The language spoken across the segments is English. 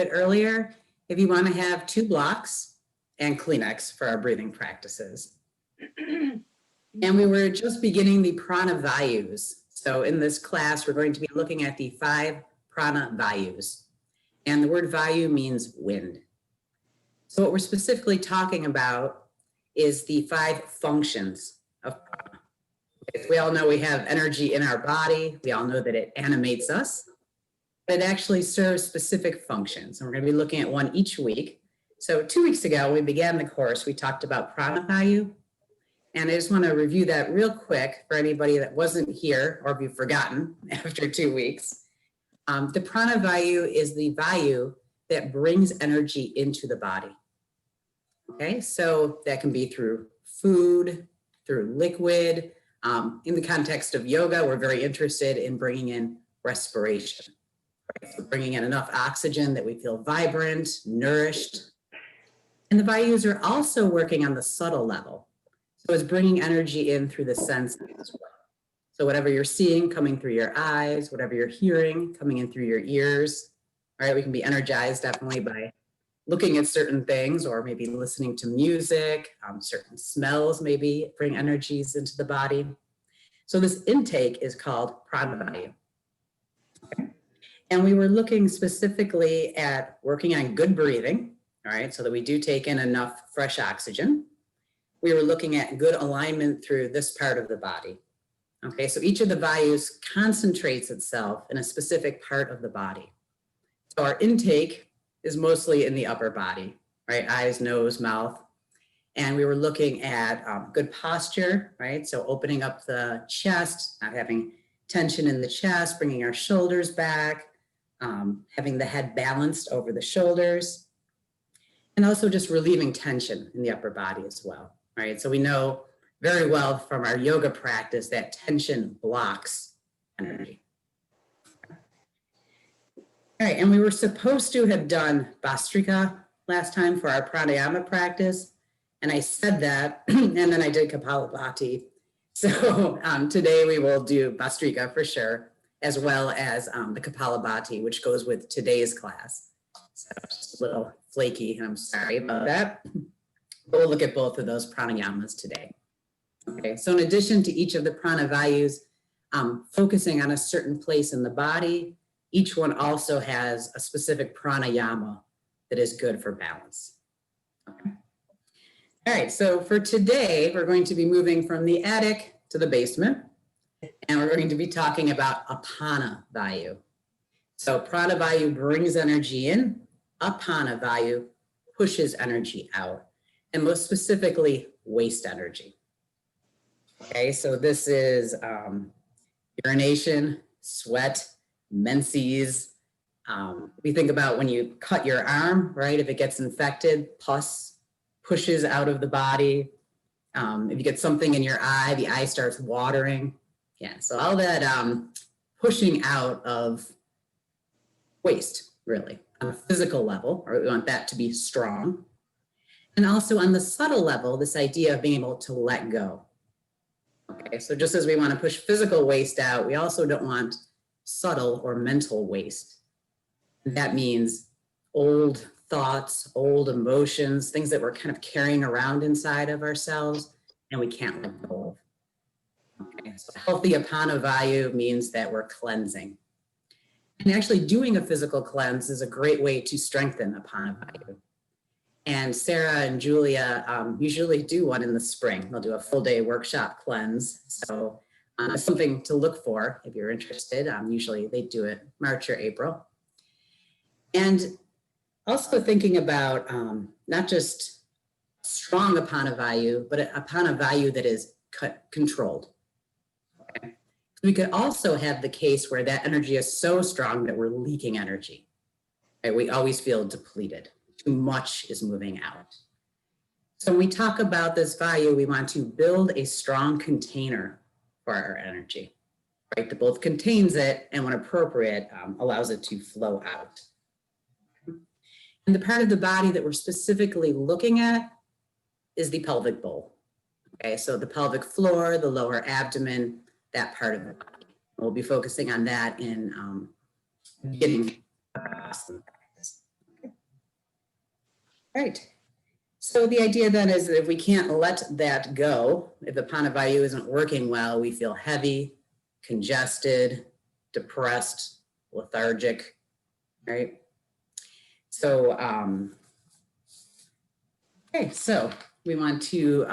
bit earlier, if you want to have 2 blocks and Kleenex for our breathing practices. And we were just beginning the Prana Vayus. So in this class, we're going to be looking at the 5 Prana Vayus. And the word Vayu means wind. So what we're specifically talking about is the 5 functions of prana. We all know we have energy in our body. We all know that it animates us. But it actually serves specific functions. And we're going to be looking at one each week. So 2 weeks ago, when we began the course, we talked about Prana Vayu. And I just want to review that real quick for anybody that wasn't here or if you've forgotten after 2 weeks. The Prana Vayu is the Vayu that brings energy into the body. Okay, so that can be through food, through liquid. In the context of yoga, we're very interested in bringing in respiration. Right? So bringing in enough oxygen that we feel vibrant, nourished. And the Vayus are also working on the subtle level. So it's bringing energy in through the senses as well. So whatever you're seeing coming through your eyes, whatever you're hearing coming in through your ears, all right, we can be energized definitely by looking at certain things or maybe listening to music, certain smells maybe bring energies into the body. So this intake is called Prana Vayu. Okay. And we were looking specifically at working on good breathing, all right, so that we do take in enough fresh oxygen. We were looking at good alignment through this part of the body. Okay, so each of the Vayus concentrates itself in a specific part of the body. So our intake is mostly in the upper body, right? Eyes, nose, mouth. And we were looking at good posture, right? So opening up the chest, not having tension in the chest, bringing our shoulders back, having the head balanced over the shoulders, and also just relieving tension in the upper body as well, right? So we know very well from our yoga practice that tension blocks energy. All right, and we were supposed to have done Bhastrika last time for our pranayama practice, and I said that, and then I did Kapalabhati. So today we will do Bhastrika for sure, as well as the Kapalabhati, which goes with today's class. So just a little flaky, and I'm sorry about that. But we'll look at both of those pranayamas today. Okay, so in addition to each of the Prana Vayus, focusing on a certain place in the body, each one also has a specific pranayama that is good for balance. Okay. All right, so for today, we're going to be moving from the attic to the basement, and we're going to be talking about Apana Vayu. So Prana Vayu brings energy in, Apana Vayu pushes energy out, and most specifically, waste energy. Okay, so this is urination, sweat, menses. We think about when you cut your arm, right? If it gets infected, pus pushes out of the body. If you get something in your eye, the eye starts watering. Yeah, so all that pushing out of waste, really, on a physical level, or we want that to be strong. And also on the subtle level, this idea of being able to let go. Okay, so just as we want to push physical waste out, we also don't want subtle or mental waste. That means old thoughts, old emotions, things that we're kind of carrying around inside of ourselves and we can't let go of. Okay, so healthy Apana Vayu means that we're cleansing. And actually doing a physical cleanse is a great way to strengthen Apana Vayu. And Sarah and Julia usually do one in the spring. They'll do a full day workshop cleanse. So it's something to look for if you're interested. Usually they do it March or April. And also thinking about not just strong Apana Vayu, but Apana Vayu that is controlled. Okay? We could also have the case where that energy is so strong that we're leaking energy. Right? We always feel depleted. Too much is moving out. So when we talk about this Vayu, we want to build a strong container for our energy, right? That both contains it and when appropriate, allows it to flow out. And the part of the body that we're specifically looking at is the pelvic bowl. Okay, so the pelvic floor, the lower abdomen, that part of the body. We'll be focusing on that in beginning practice. Right. So the idea then is that if we can't let that go, if the Prana Vayu isn't working well, we feel heavy, congested, depressed, lethargic, right? So, okay, so we want to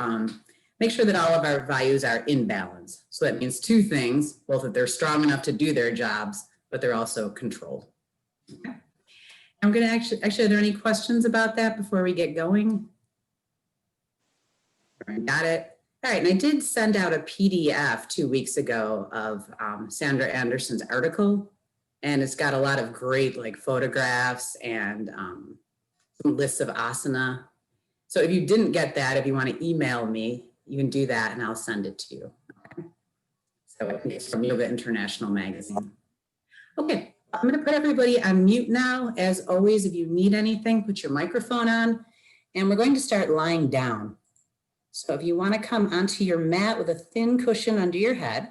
make sure that all of our values are in balance. So that means two things, both that they're strong enough to do their jobs, but they're also controlled. Okay. I'm going to actually, are there any questions about that before we get going? Got it. All right, and I did send out a PDF 2 weeks ago of Sandra Anderson's article, and it's got a lot of great like photographs and some lists of asana. So if you didn't get that, if you want to email me, you can do that and I'll send it to you. Okay. So it's from Yoga International Magazine. Okay, I'm going to put everybody on mute now. As always, if you need anything, put your microphone on, and we're going to start lying down. So if you want to come onto your mat with a thin cushion under your head.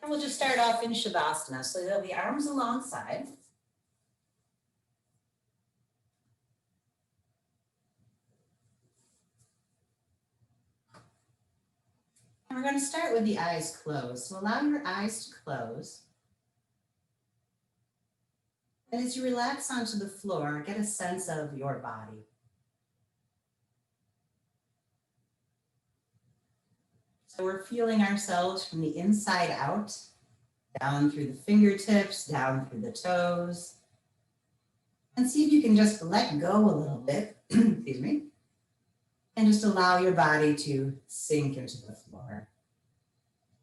And we'll just start off in Shavasana. So there'll be arms alongside. And we're going to start with the eyes closed. So allow your eyes to close. And as you relax onto the floor, get a sense of your body. So we're feeling ourselves from the inside out, down through the fingertips, down through the toes. And see if you can just let go a little bit, excuse me, and just allow your body to sink into the floor.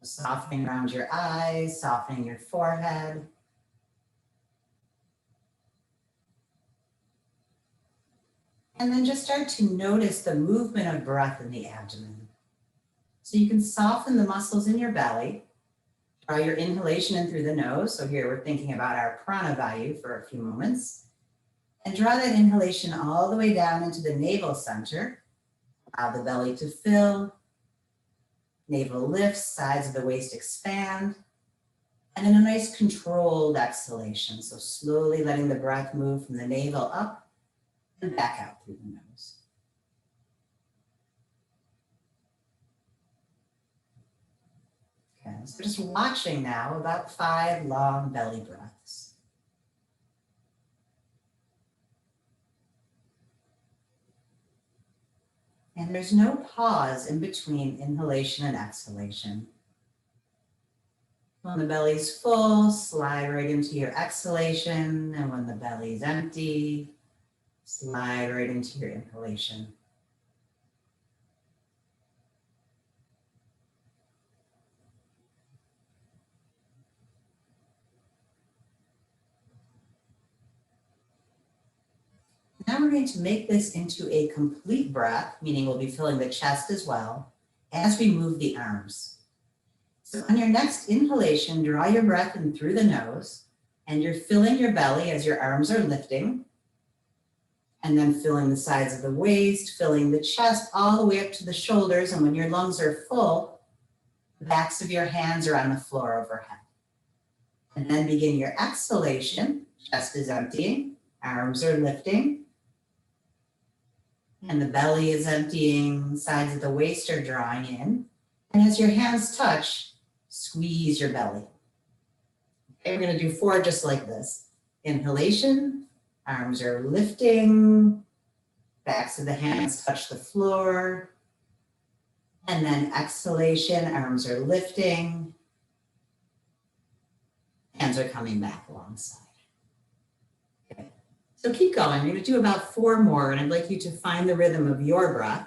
Softening around your eyes, softening your forehead. And then just start to notice the movement of breath in the abdomen. So you can soften the muscles in your belly. Draw your inhalation in through the nose. So here we're thinking about our Prana Vayu for a few moments. And draw that inhalation all the way down into the navel center. Allow the belly to fill. Navel lifts, sides of the waist expand. And then a nice controlled exhalation. So slowly letting the breath move from the navel up and back out through the nose. Okay, so just watching now about 5 long belly breaths. And there's no pause in between inhalation and exhalation. When the belly's full, slide right into your exhalation. And when the belly's empty, slide right into your inhalation. Now we're going to make this into a complete breath, meaning we'll be filling the chest as well, as we move the arms. So on your next inhalation, draw your breath in through the nose, and you're filling your belly as your arms are lifting, and then filling the sides of the waist, filling the chest all the way up to the shoulders, and when your lungs are full, the backs of your hands are on the floor overhead. And then begin your exhalation, chest is emptying, arms are lifting, and the belly is emptying, sides of the waist are drawing in. And as your hands touch, squeeze your belly. Okay, we're going to do 4 just like this. Inhalation, arms are lifting, backs of the hands touch the floor. And then exhalation, arms are lifting, hands are coming back alongside. Okay. So keep going. We're going to do about 4 more, and I'd like you to find the rhythm of your breath.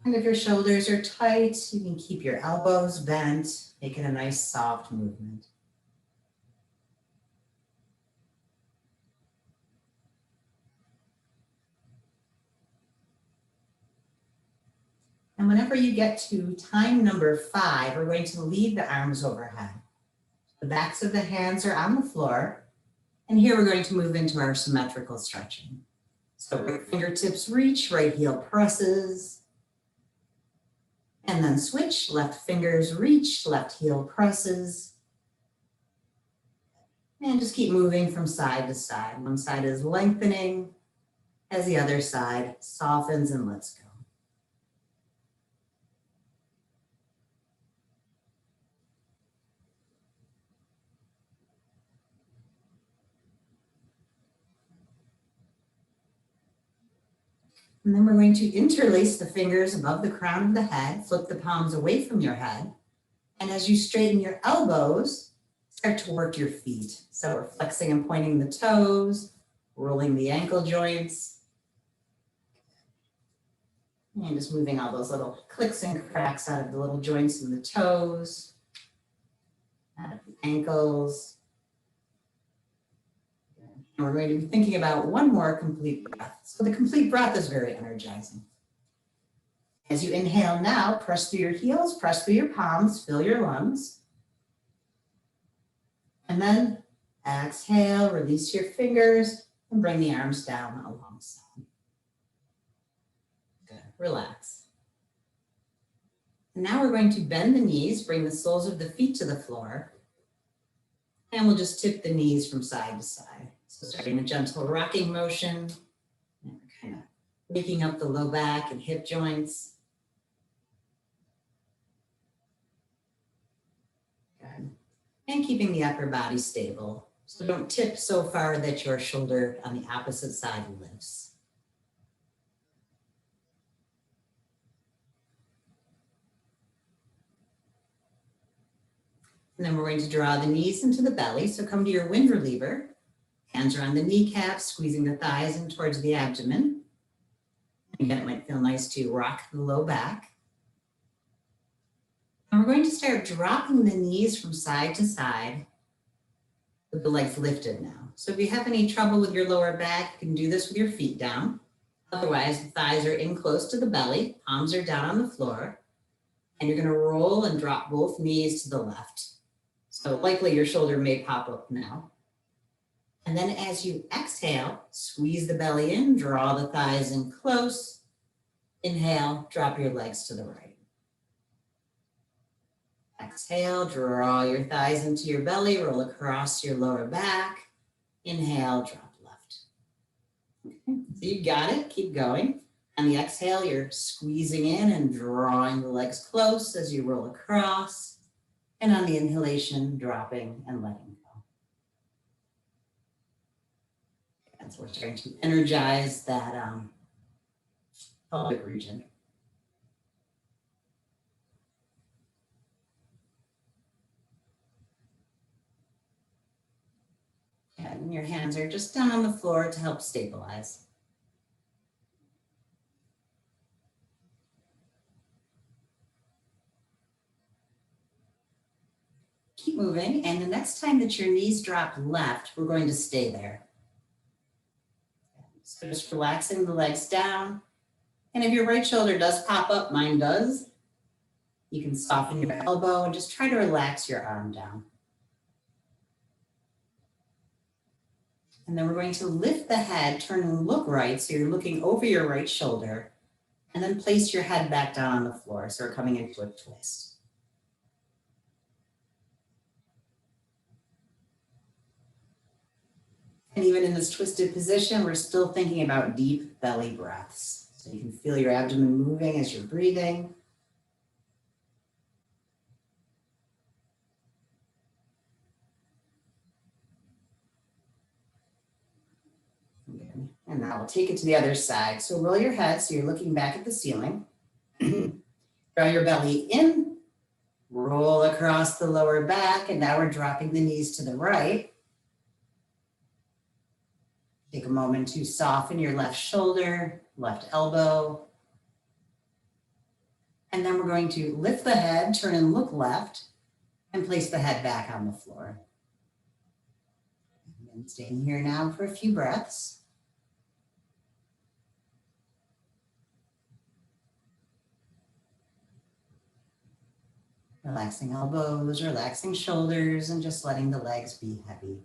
And if your shoulders are tight, you can keep your elbows bent, make it a nice soft movement. And whenever you get to time number 5, we're going to lead the arms overhead. The backs of the hands are on the floor. And here we're going to move into our symmetrical stretching. So right fingertips reach, right heel presses. And then switch, left fingers reach, left heel presses. And just keep moving from side to side. One side is lengthening as the other side softens and lets go. And then we're going to interlace the fingers above the crown of the head, flip the palms away from your head. And as you straighten your elbows, start to work your feet. So we're flexing and pointing the toes, rolling the ankle joints. And just moving all those little clicks and cracks out of the little joints in the toes, out of the ankles. And we're going to be thinking about one more complete breath. So the complete breath is very energizing. As you inhale now, press through your heels, press through your palms, fill your lungs. And then exhale, release your fingers, and bring the arms down alongside. Good, relax. And now we're going to bend the knees, bring the soles of the feet to the floor, and we'll just tip the knees from side to side. So starting a gentle rocking motion, and we're kind of waking up the low back and hip joints. Good. And keeping the upper body stable. So don't tip so far that your shoulder on the opposite side lifts. And then we're going to draw the knees into the belly. So come to your wind reliever. Hands are on the kneecaps, squeezing the thighs in towards the abdomen. Again, it might feel nice to rock the low back. And we're going to start dropping the knees from side to side with the legs lifted now. So if you have any trouble with your lower back, you can do this with your feet down. Otherwise, the thighs are in close to the belly, palms are down on the floor, and you're gonna roll and drop both knees to the left. So likely your shoulder may pop up now. And then as you exhale, squeeze the belly in, draw the thighs in close. Inhale, drop your legs to the right. Exhale, draw your thighs into your belly, roll across your lower back. Inhale, drop left. Okay, so you got it, keep going. On the exhale, you're squeezing in and drawing the legs close as you roll across. And on the inhalation, dropping and letting go. And so we're starting to energize that pelvic region. And your hands are just down on the floor to help stabilize. Keep moving, and the next time that your knees drop left, we're going to stay there. So just relaxing the legs down. And if your right shoulder does pop up, mine does, you can soften your elbow and just try to relax your arm down. And then we're going to lift the head, turn and look right, so you're looking over your right shoulder, and then place your head back down on the floor, so we're coming into a twist. And even in this twisted position, we're still thinking about deep belly breaths. So you can feel your abdomen moving as you're breathing. And now we'll take it to the other side. So roll your head so you're looking back at the ceiling. Draw your belly in, roll across the lower back, and now we're dropping the knees to the right. Take a moment to soften your left shoulder, left elbow. And then we're going to lift the head, turn and look left, and place the head back on the floor. And staying here now for a few breaths. Relaxing elbows, relaxing shoulders, and just letting the legs be heavy.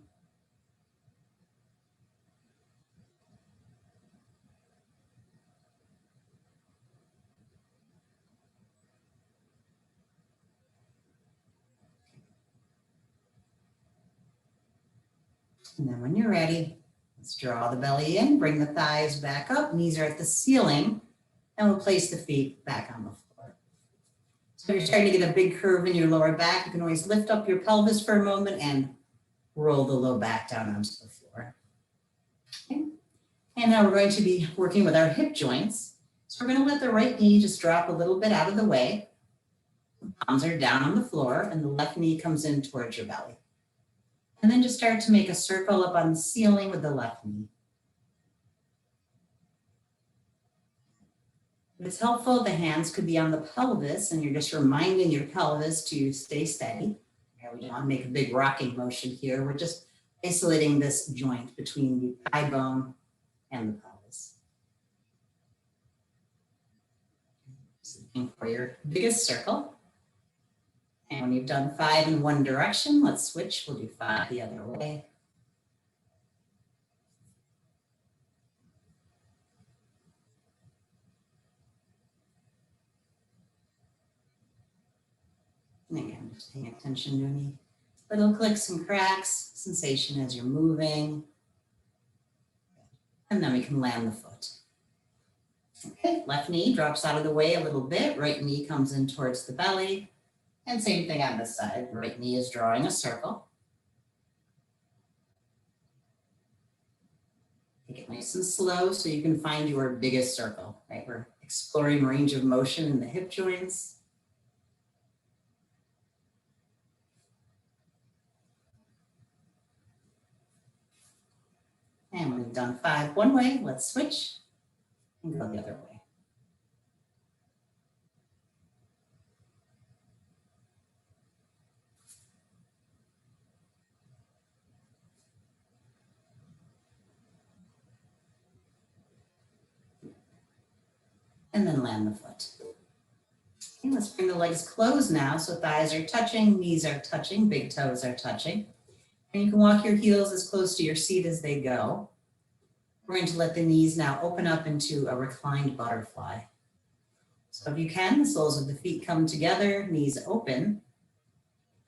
And then when you're ready, let's draw the belly in, bring the thighs back up, knees are at the ceiling, and we'll place the feet back on the floor. So if you're starting to get a big curve in your lower back, you can always lift up your pelvis for a moment and roll the low back down onto the floor. Okay. And now we're going to be working with our hip joints. So we're going to let the right knee just drop a little bit out of the way. The palms are down on the floor and the left knee comes in towards your belly. And then just start to make a circle up on the ceiling with the left knee. If it's helpful, the hands could be on the pelvis and you're just reminding your pelvis to stay steady. We don't want to make a big rocking motion here. We're just isolating this joint between the thigh bone and the pelvis. Just looking for your biggest circle. And when you've done 5 in one direction, let's switch. We'll do 5 the other way. And again, just paying attention to any little clicks and cracks, sensation as you're moving. And then we can land the foot. Okay, left knee drops out of the way a little bit. Right knee comes in towards the belly. And same thing on this side. Right knee is drawing a circle. Take it nice and slow so you can find your biggest circle, right? We're exploring range of motion in the hip joints. And we've done 5 one way, let's switch and go the other way. And then land the foot. Okay, let's bring the legs closed now. So thighs are touching, knees are touching, big toes are touching. And you can walk your heels as close to your seat as they go. We're going to let the knees now open up into a reclined butterfly. So if you can, the soles of the feet come together, knees open.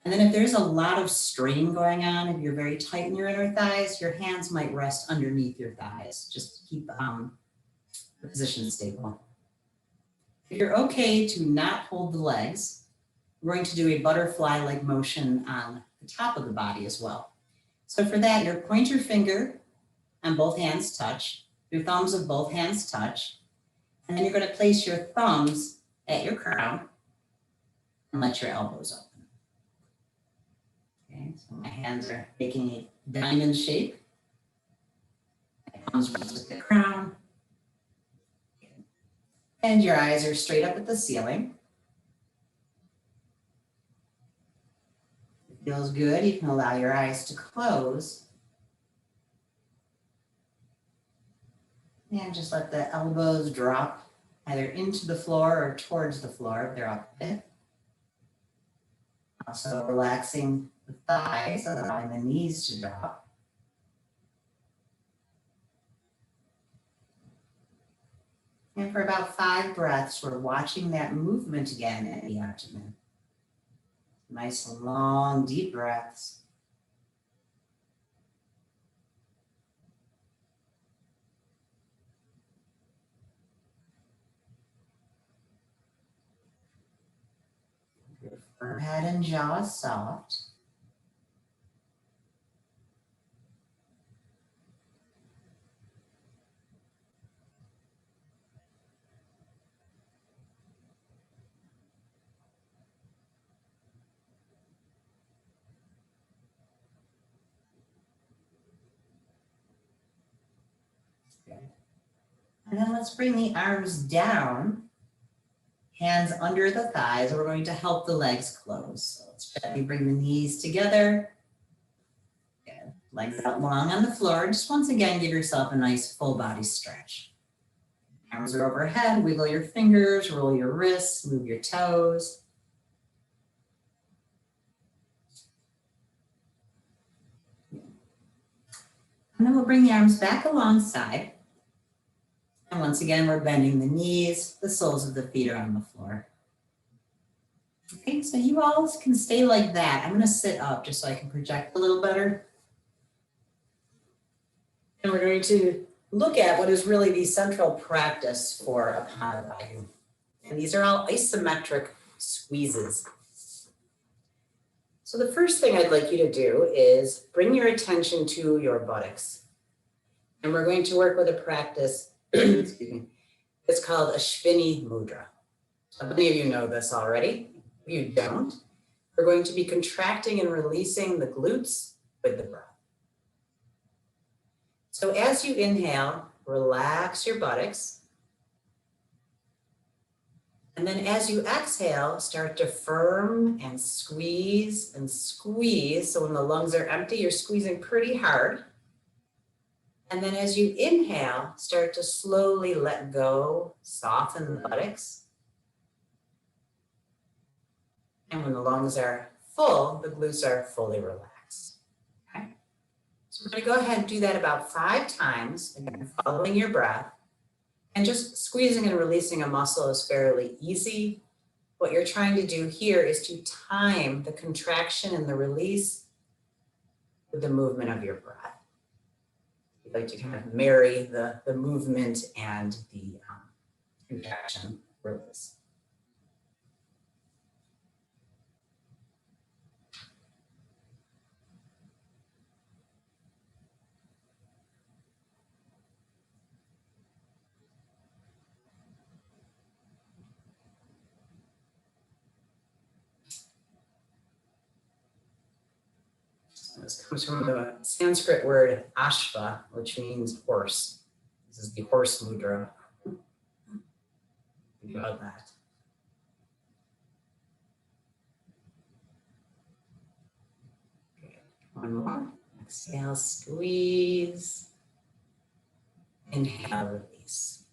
And then if there's a lot of strain going on, if you're very tight in your inner thighs, your hands might rest underneath your thighs. Just keep the position stable. If you're okay to not hold the legs, we're going to do a butterfly-like motion on the top of the body as well. So for that, your pointer finger on both hands touch, your thumbs of both hands touch, and then you're going to place your thumbs at your crown and let your elbows open. Okay, so my hands are making a diamond shape. My thumbs rest at the crown. And your eyes are straight up at the ceiling. If it feels good, you can allow your eyes to close. And just let the elbows drop either into the floor or towards the floor if they're up a bit. Also relaxing the thighs, allowing the knees to drop. And for about 5 breaths, we're watching that movement again in the abdomen. Nice long, deep breaths. Your forehead and jaw is soft. And then let's bring the arms down, hands under the thighs, and we're going to help the legs close. So let's gently bring the knees together. Good. Legs out long on the floor. Just once again, give yourself a nice full body stretch. Arms are overhead, wiggle your fingers, roll your wrists, move your toes. And then we'll bring the arms back alongside. And once again, we're bending the knees, the soles of the feet are on the floor. Okay, so you all can stay like that. I'm gonna sit up just so I can project a little better. And we're going to look at what is really the central practice for a Prana Vayus. And these are all isometric squeezes. So the first thing I'd like you to do is bring your attention to your buttocks. And we're going to work with a practice, excuse me, it's called Ashwini Mudra. So many of you know this already. If you don't, we're going to be contracting and releasing the glutes with the breath. So as you inhale, relax your buttocks. And then as you exhale, start to firm and squeeze and squeeze. So when the lungs are empty, you're squeezing pretty hard. And then as you inhale, start to slowly let go, soften the buttocks. And when the lungs are full, the glutes are fully relaxed. Okay? So we're going to go ahead and do that about 5 times, again, following your breath. And just squeezing and releasing a muscle is fairly easy. What you're trying to do here is to time the contraction and the release with the movement of your breath. You'd like to kind of marry the movement and the contraction release. This comes from the Sanskrit word ashva, which means horse. This is the horse mudra. Think about that. Okay. One more. Exhale, squeeze. Inhale, release.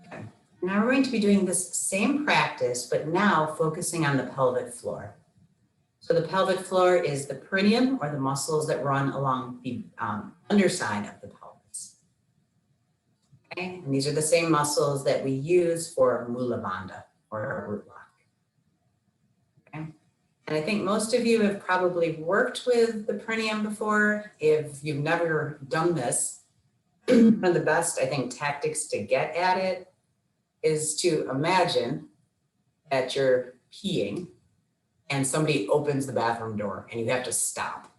Okay. Now we're going to be doing this same practice, but now focusing on the pelvic floor. So the pelvic floor is the perineum, or the muscles that run along the underside of the pelvis. Okay, and these are the same muscles that we use for Mula Bandha, or our root lock. Okay, and I think most of you have probably worked with the perineum before. If you've never done this, one of the best, I think, tactics to get at it is to imagine that you're peeing and somebody opens the bathroom door and you have to stop.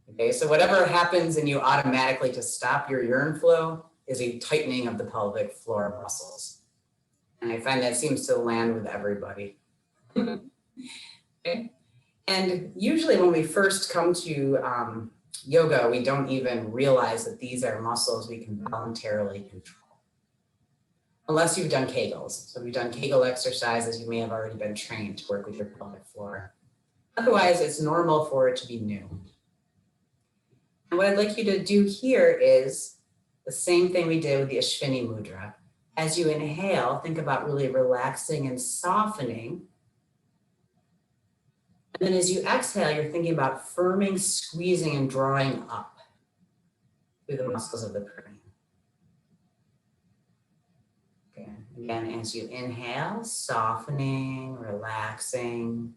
Okay, so whatever happens and you automatically to stop your urine flow is a tightening of the pelvic floor muscles. And I find that seems to land with everybody. Okay. And usually when we first come to yoga, we don't even realize that these are muscles we can voluntarily control. Unless you've done Kegels. So if you've done Kegel exercises, you may have already been trained to work with your pelvic floor. Otherwise, it's normal for it to be new. And what I'd like you to do here is the same thing we did with the Ashwini Mudra. As you inhale, think about really relaxing and softening. And then as you exhale, you're thinking about firming, squeezing, and drawing up through the muscles of the perineum. Again, as you inhale, softening, relaxing.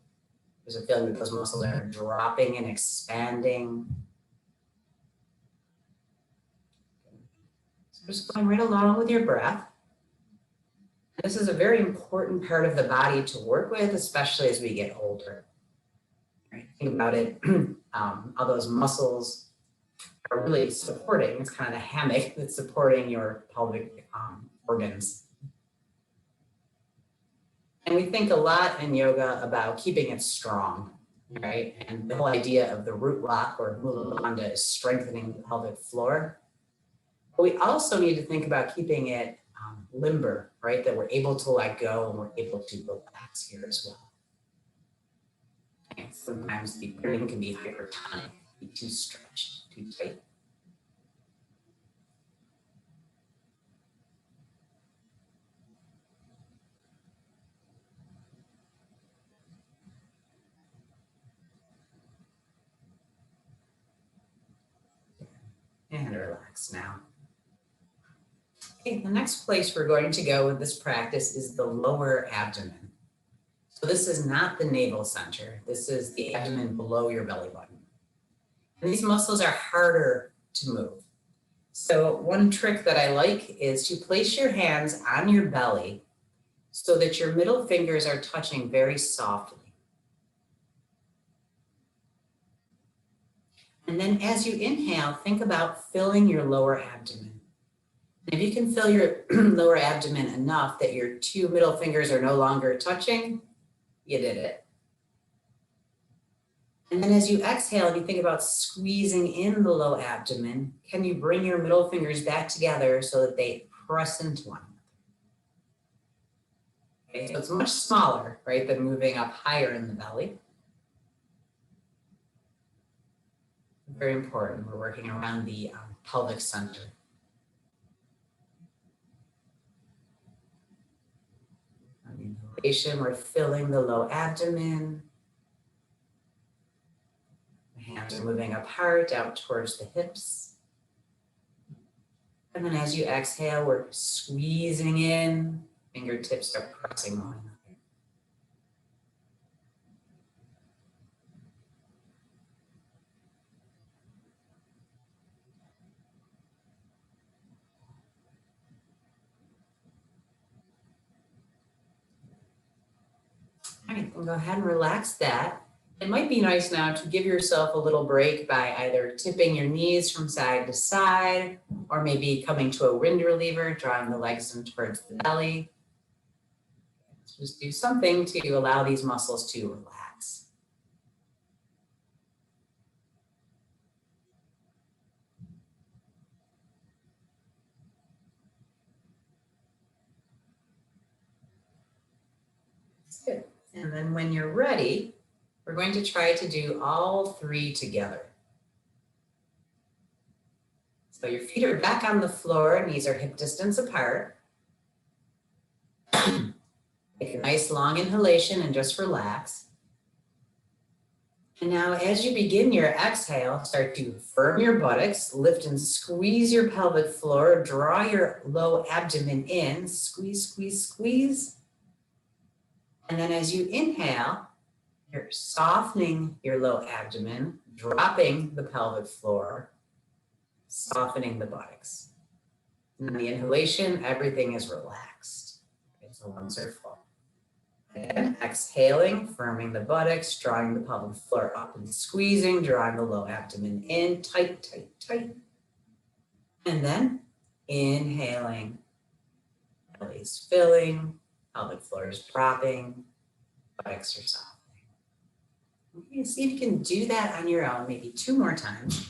There's a feeling that those muscles are dropping and expanding. So just going right along with your breath. This is a very important part of the body to work with, especially as we get older. Right? Think about it, all those muscles are really supporting, it's kind of the hammock that's supporting your pelvic organs. And we think a lot in yoga about keeping it strong, right? And the whole idea of the root lock or Mula Bandha is strengthening the pelvic floor. But we also need to think about keeping it limber, right? That we're able to let go and we're able to relax here as well. And sometimes the perineum can be hypertonic, be too stretched, too tight. And relax now. Okay, the next place we're going to go with this practice is the lower abdomen. So this is not the navel center. This is the abdomen below your belly button. And these muscles are harder to move. So one trick that I like is to place your hands on your belly so that your middle fingers are touching very softly. And then as you inhale, think about filling your lower abdomen. And if you can fill your lower abdomen enough that your two middle fingers are no longer touching, you did it. And then as you exhale and you think about squeezing in the low abdomen, can you bring your middle fingers back together so that they press into one another? Okay, so it's much smaller, right, than moving up higher in the belly. Very important. We're working around the pelvic center. On the inhalation, we're filling the low abdomen. The hands are moving apart out towards the hips. And then as you exhale, we're squeezing in. Fingertips are pressing one another. All right, then go ahead and relax that. It might be nice now to give yourself a little break by either tipping your knees from side to side, or maybe coming to a wind reliever, drawing the legs in towards the belly. Just do something to allow these muscles to relax. That's good. And then when you're ready, we're going to try to do all three together. So your feet are back on the floor, knees are hip distance apart. Take a nice long inhalation and just relax. And now as you begin your exhale, start to firm your buttocks, lift and squeeze your pelvic floor, draw your low abdomen in, squeeze, squeeze, squeeze. And then as you inhale, you're softening your low abdomen, dropping the pelvic floor, softening the buttocks. And on the inhalation, everything is relaxed. Okay, so lungs are full. Again, exhaling, firming the buttocks, drawing the pelvic floor up and squeezing, drawing the low abdomen in, tight, tight, tight. And then inhaling, belly's filling, pelvic floor is dropping, buttocks are softening. Okay, see if you can do that on your own, maybe 2 more times.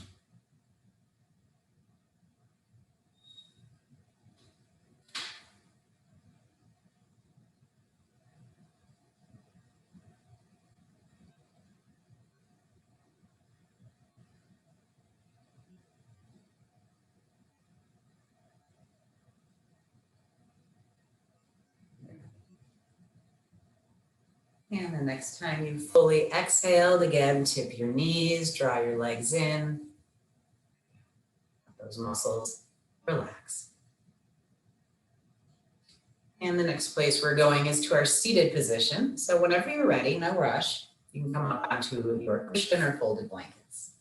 And the next time you fully exhaled, again, tip your knees, draw your legs in. Let those muscles relax. And the next place we're going is to our seated position. So whenever you're ready, no rush, you can come up onto your cushion or folded blankets.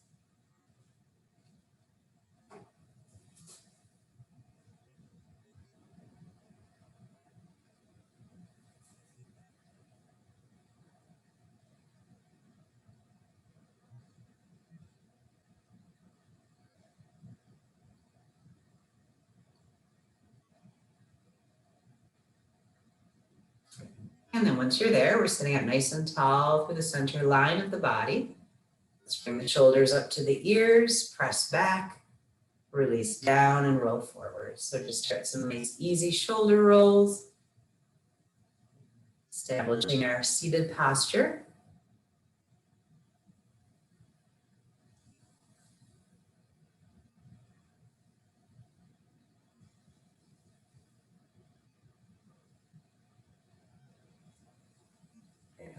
And then once you're there, we're sitting up nice and tall through the center line of the body. Let's bring the shoulders up to the ears, press back, release down and roll forward. So just start some nice easy shoulder rolls. Establishing our seated posture.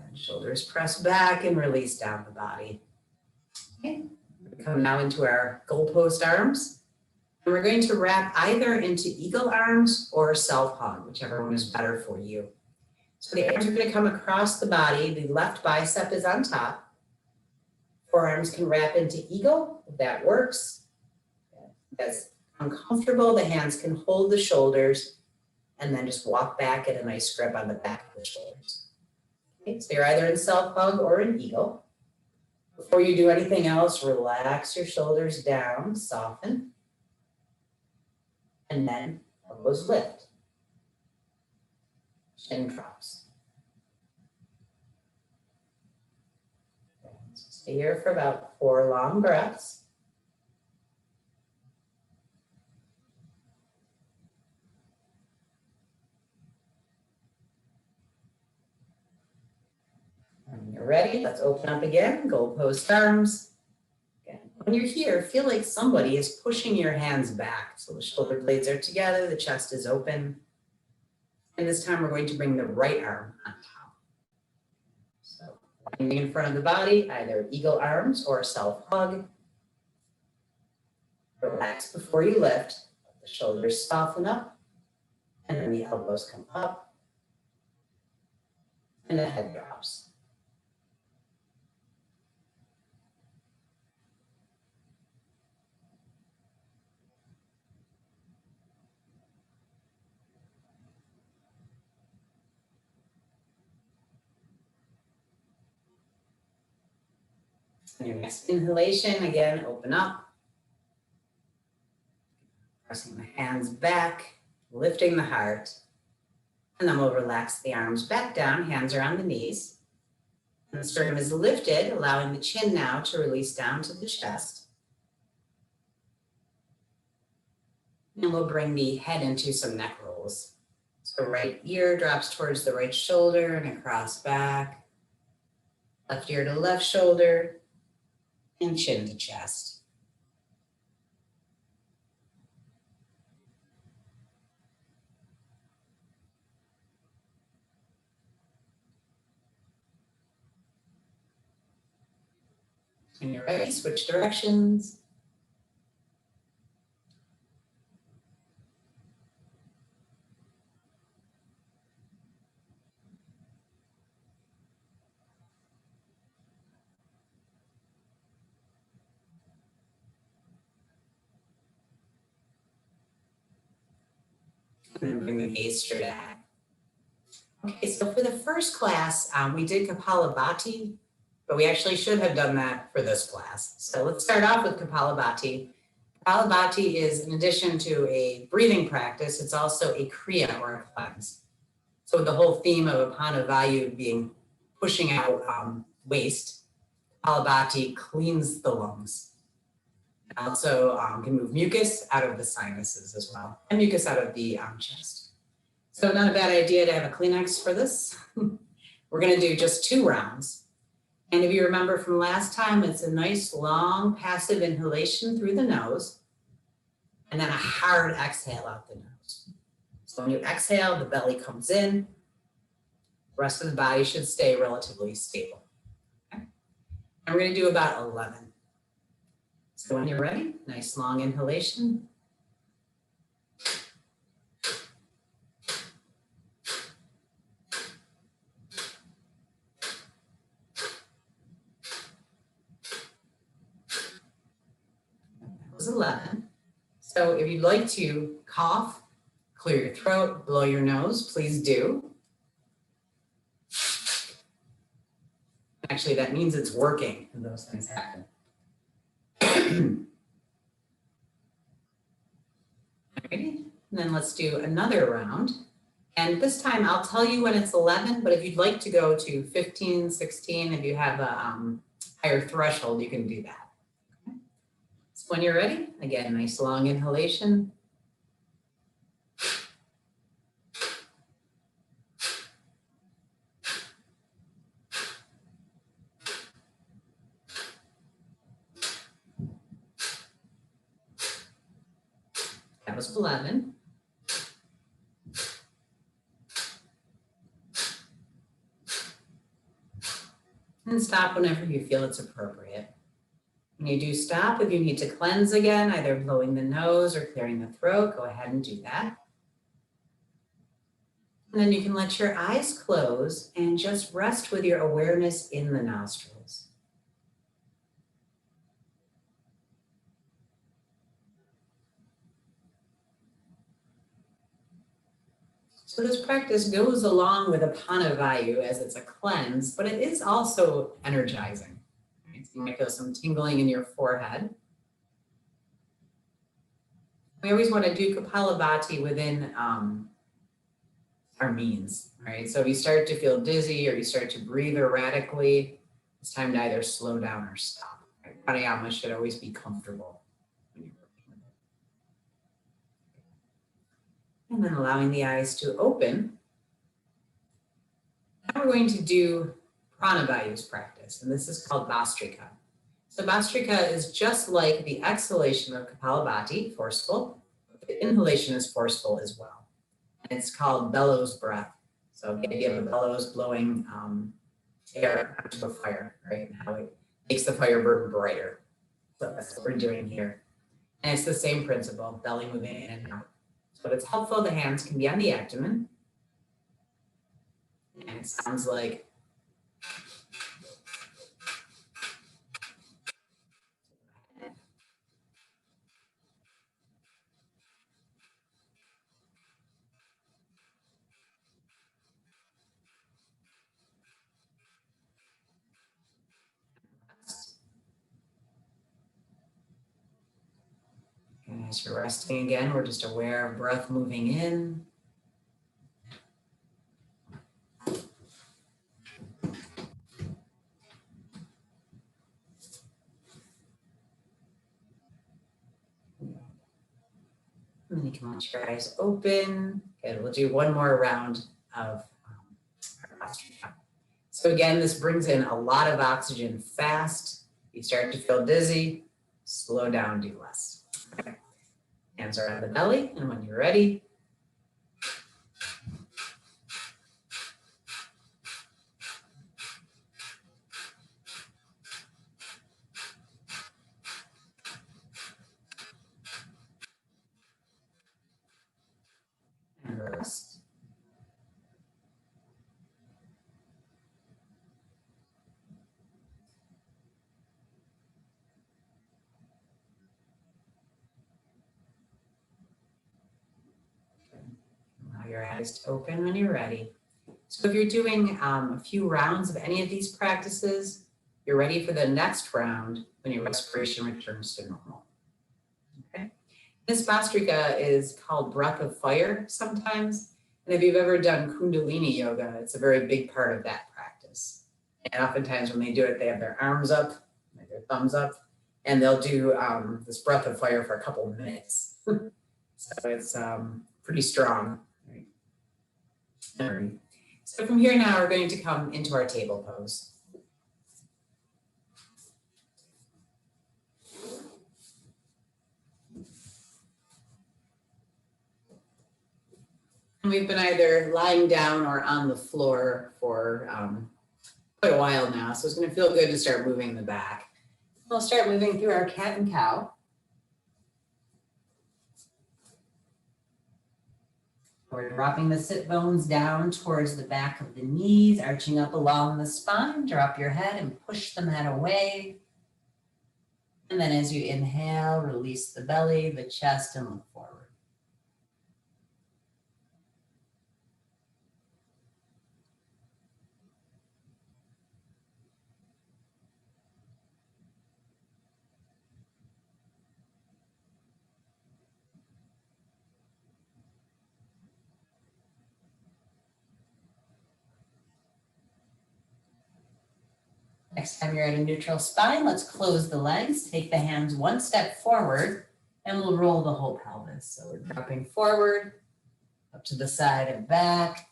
And shoulders press back and release down the body. Okay, we come now into our goalpost arms. And we're going to wrap either into eagle arms or self hug, whichever one is better for you. So the arms are going to come across the body. The left bicep is on top. Forearms can wrap into eagle, if that works. If that's uncomfortable, the hands can hold the shoulders and then just walk back at a nice grip on the back of the shoulders. Okay, so you're either in self hug or in eagle. Before you do anything else, relax your shoulders down, soften, and then elbows lift. Chin drops. Stay here for about 4 long breaths. When you're ready, let's open up again, goalpost arms. Again, when you're here, feel like somebody is pushing your hands back. So the shoulder blades are together, the chest is open. And this time we're going to bring the right arm on top. So landing in front of the body, either eagle arms or self hug. Relax before you lift. Let the shoulders soften up. And then the elbows come up. And the head drops. And your next inhalation, again, open up. Pressing the hands back, lifting the heart. And then we'll relax the arms back down, hands are on the knees. And the sternum is lifted, allowing the chin now to release down to the chest. And we'll bring the head into some neck rolls. So right ear drops towards the right shoulder and across back. Left ear to left shoulder. And chin to chest. When you're ready, switch directions. And then bring the gaze straight ahead. Okay, so for the first class, we did Kapalabhati, but we actually should have done that for this class. So let's start off with Kapalabhati. Kapalabhati is, in addition to a breathing practice, it's also a kriya or a cleanse. So the whole theme of Prana Vayus being pushing out waste, Kapalabhati cleans the lungs. Also can move mucus out of the sinuses as well, and mucus out of the chest. So not a bad idea to have a Kleenex for this. We're gonna do just 2 rounds. And if you remember from last time, it's a nice long passive inhalation through the nose, and then a hard exhale out the nose. So when you exhale, the belly comes in, the rest of the body should stay relatively stable. Okay? And we're gonna do about 11. So when you're ready, nice long inhalation. That was 11. So if you'd like to cough, clear your throat, blow your nose, please do. Actually, that means it's working and those things happen. Alrighty, and then let's do another round. And this time I'll tell you when it's 11, but if you'd like to go to 15, 16, if you have a higher threshold, you can do that. Okay. So when you're ready, again, nice long inhalation. That was 11. And stop whenever you feel it's appropriate. When you do stop, if you need to cleanse again, either blowing the nose or clearing the throat, go ahead and do that. And then you can let your eyes close and just rest with your awareness in the nostrils. So this practice goes along with a Prana Vayus as it's a cleanse, but it is also energizing. Right? So you might feel some tingling in your forehead. We always want to do Kapalabhati within our means, right? So if you start to feel dizzy or you start to breathe erratically, it's time to either slow down or stop. Right? Pranayama should always be comfortable when you're working with it. And then allowing the eyes to open. Now we're going to do Prana Vayus practice, and this is called Vastrika. So Vastrika is just like the exhalation of Kapalabhati, forceful. The inhalation is forceful as well. And it's called bellows breath. So the idea of a bellows blowing air onto a fire, right? And how it makes the fire burn brighter. So that's what we're doing here. And it's the same principle, belly moving in and out. So if it's helpful, the hands can be on the abdomen. And it sounds like and as you're resting again, we're just aware of breath moving in. And then you can let your eyes open. Good, we'll do one more round of our Vastrika. So again, this brings in a lot of oxygen fast. You start to feel dizzy, slow down, do less. Okay. Hands are on the belly, and when you're ready, and rest. Allow your eyes to open when you're ready. So if you're doing a few rounds of any of these practices, you're ready for the next round when your respiration returns to normal. Okay. This Vastrika is called breath of fire sometimes. And if you've ever done Kundalini yoga, it's a very big part of that practice. And oftentimes when they do it, they have their arms up, like their thumbs up, and they'll do this breath of fire for a couple of minutes. So it's pretty strong. All right. So from here now, we're going to come into our table pose. And we've been either lying down or on the floor for quite a while now, so it's going to feel good to start moving the back. We'll start moving through our cat and cow. We're dropping the sit bones down towards the back of the knees, arching up along the spine. Drop your head and push the mat away. And then as you inhale, release the belly, the chest, and look forward. Next time you're at a neutral spine, let's close the legs, take the hands one step forward, and we'll roll the whole pelvis. So we're dropping forward, up to the side and back,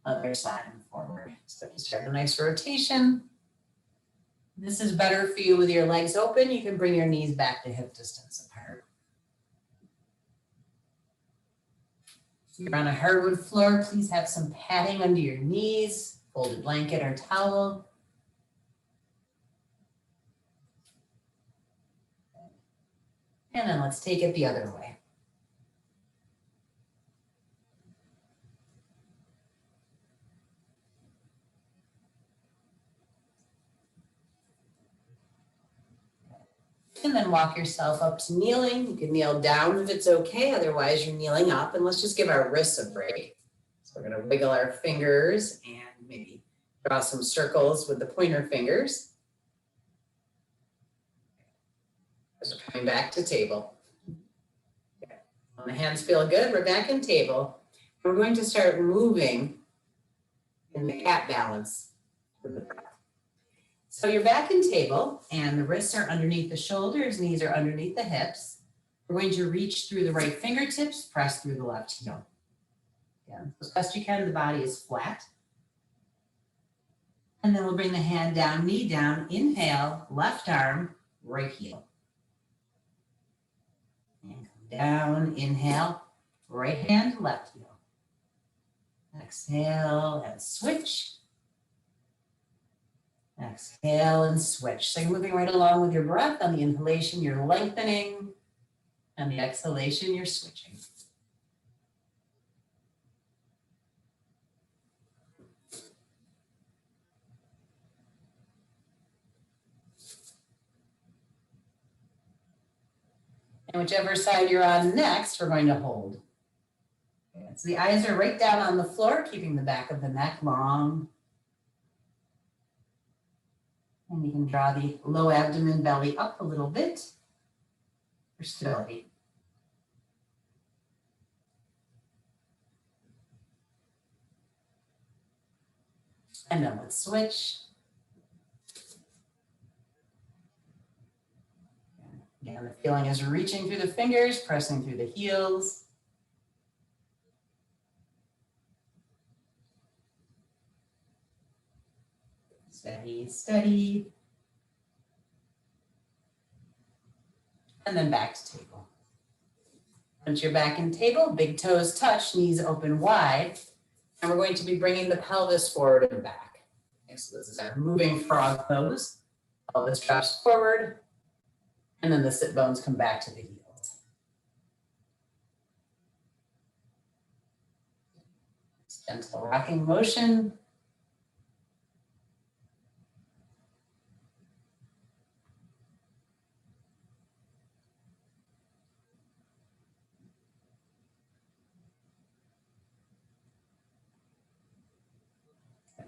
other side and forward. So you start a nice rotation. This is better for you with your legs open. You can bring your knees back to hip distance apart. If you're on a hardwood floor, please have some padding under your knees, folded blanket or towel. And then let's take it the other way. And then walk yourself up to kneeling. You can kneel down if it's okay, otherwise you're kneeling up. And let's just give our wrists a break. So we're gonna wiggle our fingers and maybe draw some circles with the pointer fingers. So coming back to table. Okay. When the hands feel good, we're back in table. We're going to start moving in the cat balance. So you're back in table and the wrists are underneath the shoulders, knees are underneath the hips. We're going to reach through the right fingertips, press through the left heel. Again, as best you can, the body is flat. And then we'll bring the hand down, knee down, inhale, left arm, right heel. And come down, inhale, right hand, left heel. Exhale and switch. Exhale and switch. So you're moving right along with your breath. On the inhalation, you're lengthening. On the exhalation, you're switching. And whichever side you're on next, we're going to hold. Okay, so the eyes are right down on the floor, keeping the back of the neck long. And you can draw the low abdomen belly up a little bit for stability. And then let's switch. Again, the feeling is reaching through the fingers, pressing through the heels. Steady, steady. And then back to table. Once you're back in table, big toes touch, knees open wide. And we're going to be bringing the pelvis forward and back. Okay, so this is our moving frog pose. Pelvis drops forward, and then the sit bones come back to the heels. Gentle rocking motion.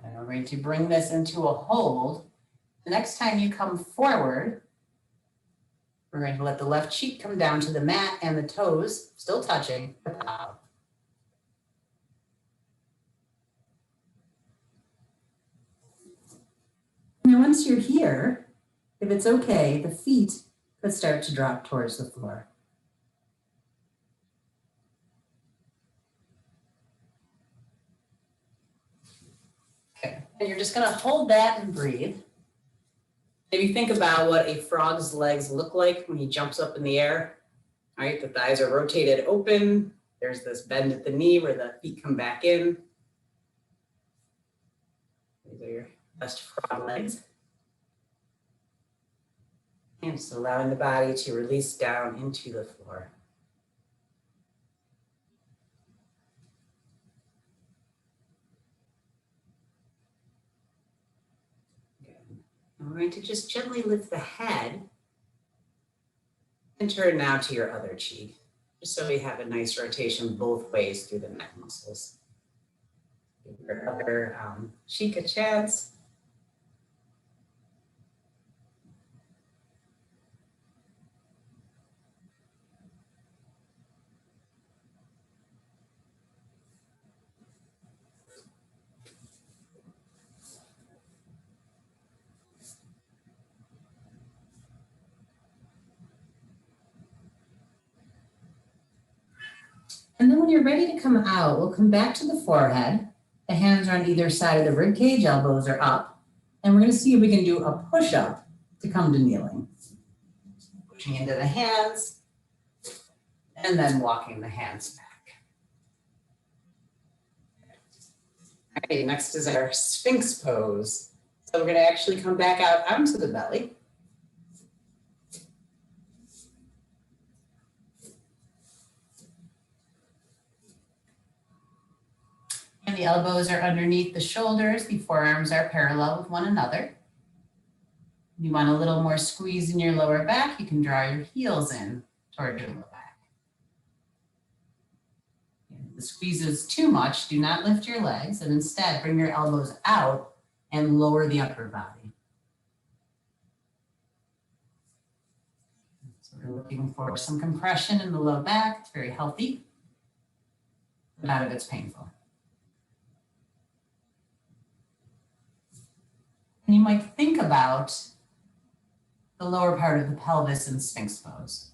And we're going to bring this into a hold. The next time you come forward, we're going to let the left cheek come down to the mat and the toes, still touching, out. Now, once you're here, if it's okay, the feet could start to drop towards the floor. Okay, and you're just gonna hold that and breathe. Maybe think about what a frog's legs look like when he jumps up in the air. All right, the thighs are rotated open. There's this bend at the knee where the feet come back in. These are your best frog legs. And just allowing the body to release down into the floor. And we're going to just gently lift the head and turn now to your other cheek, just so we have a nice rotation both ways through the neck muscles. Give your other cheek a chance. And then when you're ready to come out, we'll come back to the forehead. The hands are on either side of the rib cage, elbows are up. And we're going to see if we can do a push-up to come to kneeling. Pushing into the hands, and then walking the hands back. All right, next is our Sphinx pose. So we're going to actually come back out onto the belly. the elbows are underneath the shoulders, the forearms are parallel with one another. If you want a little more squeeze in your lower back, you can draw your heels in toward your lower back. If the squeeze is too much, do not lift your legs and instead bring your elbows out and lower the upper body. So we're looking for some compression in the low back. It's very healthy, but none of it's painful. And you might think about the lower part of the pelvis in Sphinx pose.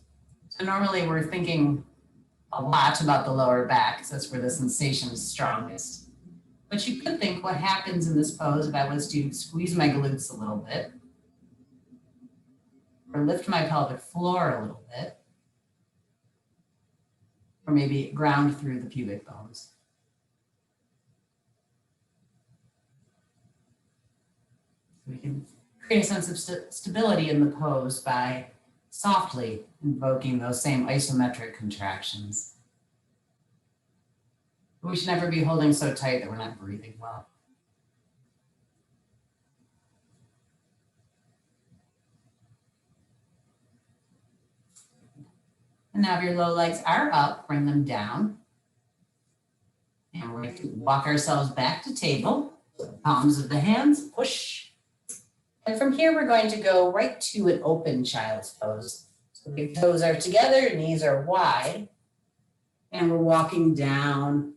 So normally we're thinking a lot about the lower back because that's where the sensation is strongest. But you could think what happens in this pose if I was to squeeze my glutes a little bit or lift my pelvic floor a little bit, or maybe ground through the pubic bones. We can create a sense of stability in the pose by softly invoking those same isometric contractions. We should never be holding so tight that we're not breathing well. And now if your low legs are up, bring them down. And we're going to walk ourselves back to table. Palms of the hands, push. And from here, we're going to go right to an open child's pose. So big toes are together, knees are wide. And we're walking down,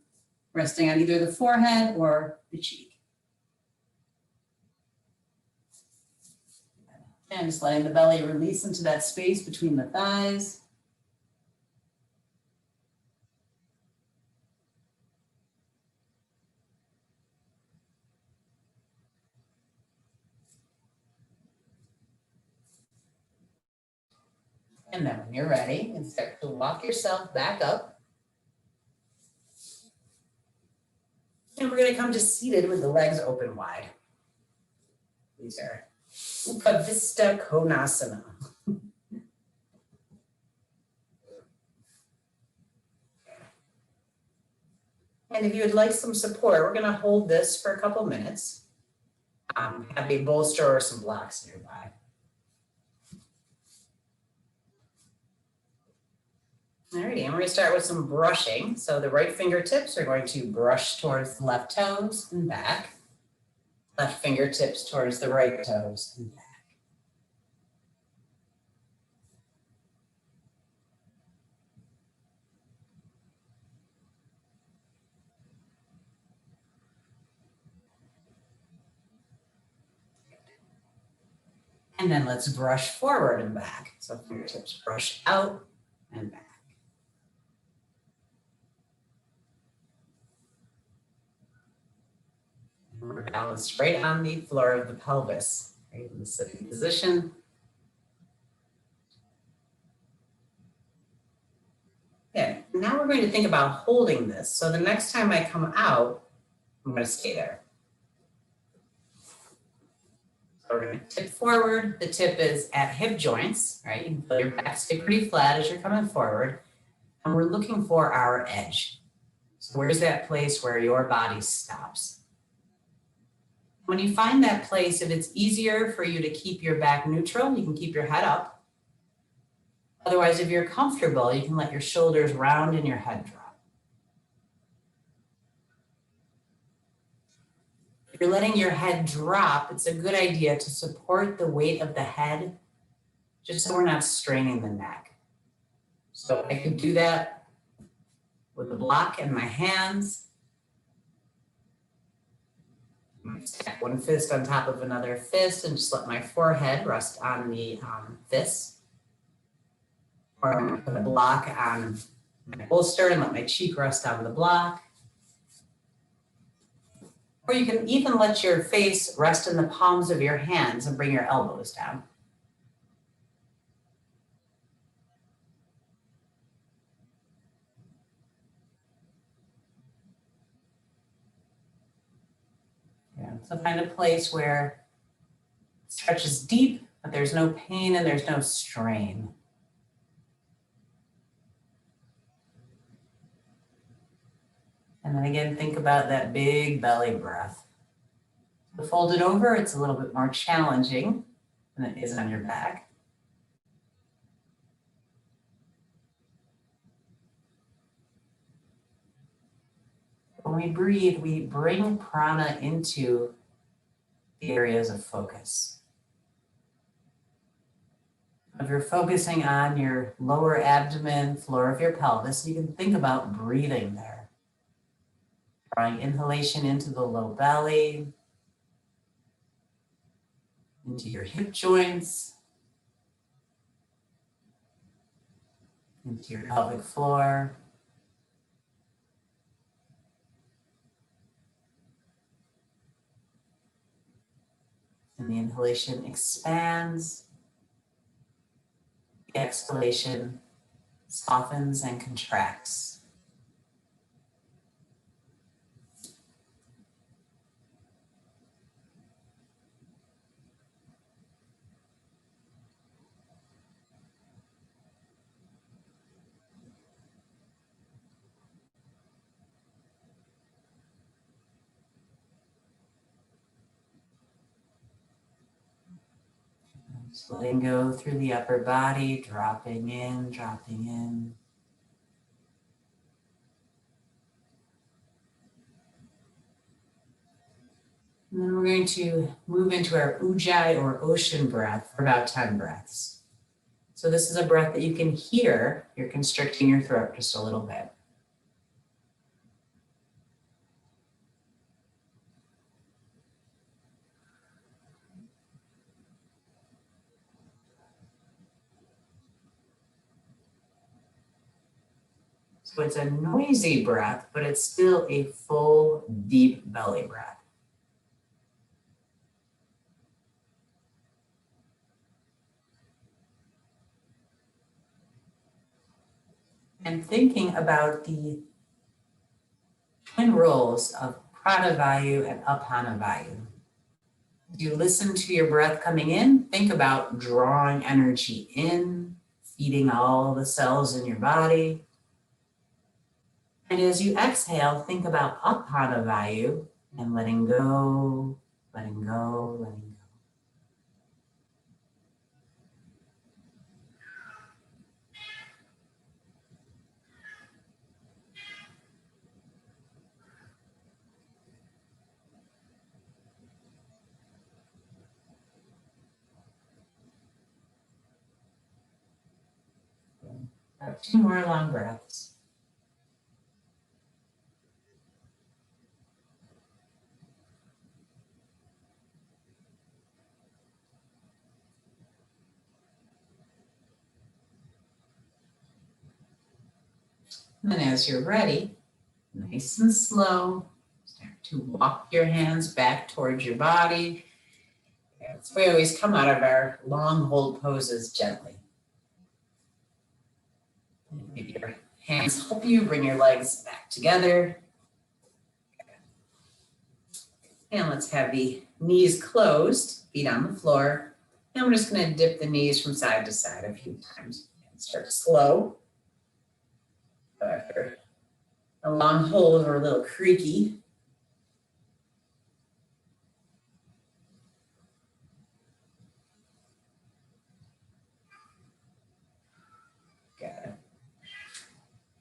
resting on either the forehead or the cheek. And just letting the belly release into that space between the thighs. And then when you're ready, you start to walk yourself back up. And we're going to come to seated with the legs open wide. These are Upavista Konasana. And if you would like some support, we're going to hold this for a couple minutes. Have a bolster or some blocks nearby. Alrighty, and we're going to start with some brushing. So the right fingertips are going to brush towards the left toes and back. Left fingertips towards the right toes and back. And then let's brush forward and back. So fingertips brush out and back. We're balanced right on the floor of the pelvis, right in the sitting position. Okay, now we're going to think about holding this. So the next time I come out, I'm going to stay there. So we're going to tip forward. The tip is at hip joints, right? You can feel your back stay pretty flat as you're coming forward. And we're looking for our edge. So where's that place where your body stops? When you find that place, if it's easier for you to keep your back neutral, you can keep your head up. Otherwise, if you're comfortable, you can let your shoulders round and your head drop. If you're letting your head drop, it's a good idea to support the weight of the head, just so we're not straining the neck. So I could do that with the block in my hands. Stack one fist on top of another fist and just let my forehead rest on the fist. Or I'm going to put a block on my bolster and let my cheek rest on the block. Or you can even let your face rest in the palms of your hands and bring your elbows down. Yeah, so find a place where it stretches deep, but there's no pain and there's no strain. And then again, think about that big belly breath. Fold it over, it's a little bit more challenging than it is on your back. When we breathe, we bring prana into the areas of focus. If you're focusing on your lower abdomen, floor of your pelvis, you can think about breathing there. Drawing inhalation into the low belly, into your hip joints, into your pelvic floor. And the inhalation expands. The exhalation softens and contracts. Just letting go through the upper body, dropping in, dropping in. And then we're going to move into our ujjayi or ocean breath for about 10 breaths. So this is a breath that you can hear. You're constricting your throat just a little bit. So it's a noisy breath, but it's still a full, deep belly breath. And thinking about the twin roles of Prana Vayu and Apana Vayu. As you listen to your breath coming in, think about drawing energy in, feeding all the cells in your body. And as you exhale, think about Apana Vayu and letting go, letting go, letting go. About 2 more long breaths. And then as you're ready, nice and slow, start to walk your hands back towards your body. That's why we always come out of our long hold poses gently. Maybe your hands help you bring your legs back together. And let's have the knees closed, feet on the floor. And we're just going to dip the knees from side to side a few times. And start slow. After a long hold or a little creaky. Got it.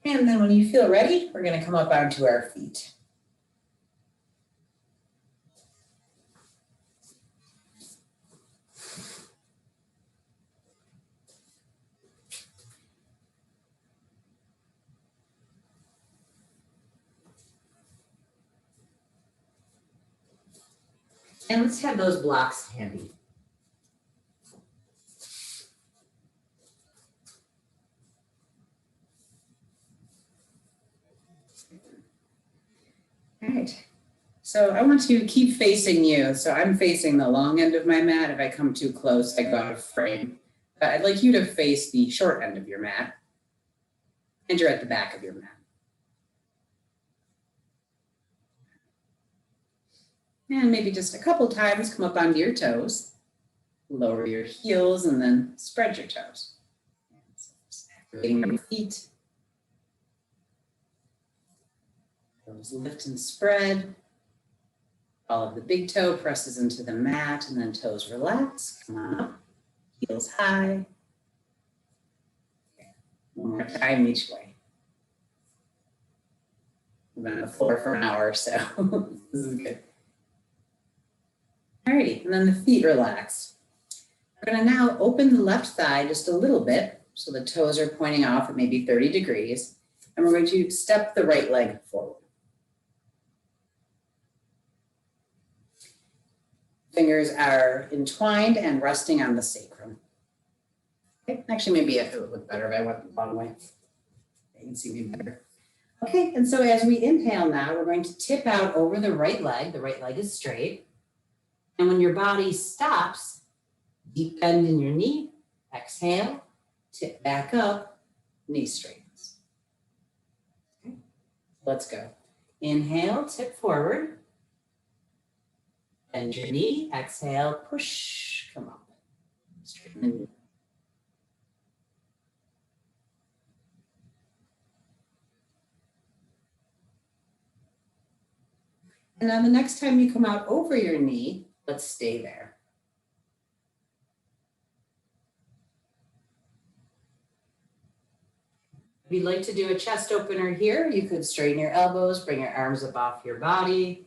And then when you feel ready, we're going to come up onto our feet. And let's have those blocks handy. All right. So I want to keep facing you. So I'm facing the long end of my mat. If I come too close, I go out of frame. But I'd like you to face the short end of your mat. And you're at the back of your mat. And maybe just a couple times, come up onto your toes. Lower your heels and then spread your toes. Activating your feet. Toes lift and spread. All of the big toe presses into the mat and then toes relax. Come on up. Heels high. One more time each way. We've been on the floor for an hour or so. This is good. Alrighty, and then the feet relax. We're going to now open the left thigh just a little bit, so the toes are pointing off at maybe 30 degrees, and we're going to step the right leg forward. Fingers are entwined and resting on the sacrum. Okay, actually, maybe it would look better if I went the long way. You can see me better. Okay, and so as we inhale now, we're going to tip out over the right leg. The right leg is straight. And when your body stops, deep bend in your knee, exhale, tip back up, knee straightens. Okay. Let's go. Inhale, tip forward. Bend your knee, exhale, push, come up. Straighten the knee. And then the next time you come out over your knee, let's stay there. If you'd like to do a chest opener here, you could straighten your elbows, bring your arms up off your body.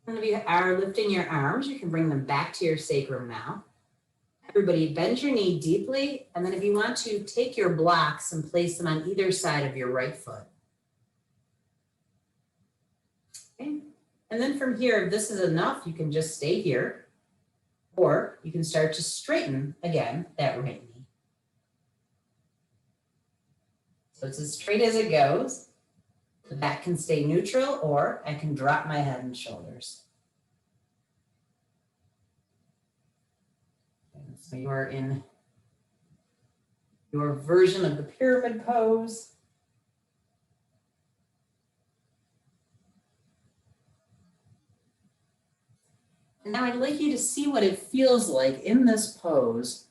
And if you are lifting your arms, you can bring them back to your sacrum now. Everybody bend your knee deeply, and then if you want to, take your blocks and place them on either side of your right foot. Okay. And then from here, if this is enough, you can just stay here, or you can start to straighten again that right knee. So it's as straight as it goes. The back can stay neutral, or I can drop my head and shoulders. And so you are in your version of the pyramid pose. And now I'd like you to see what it feels like in this pose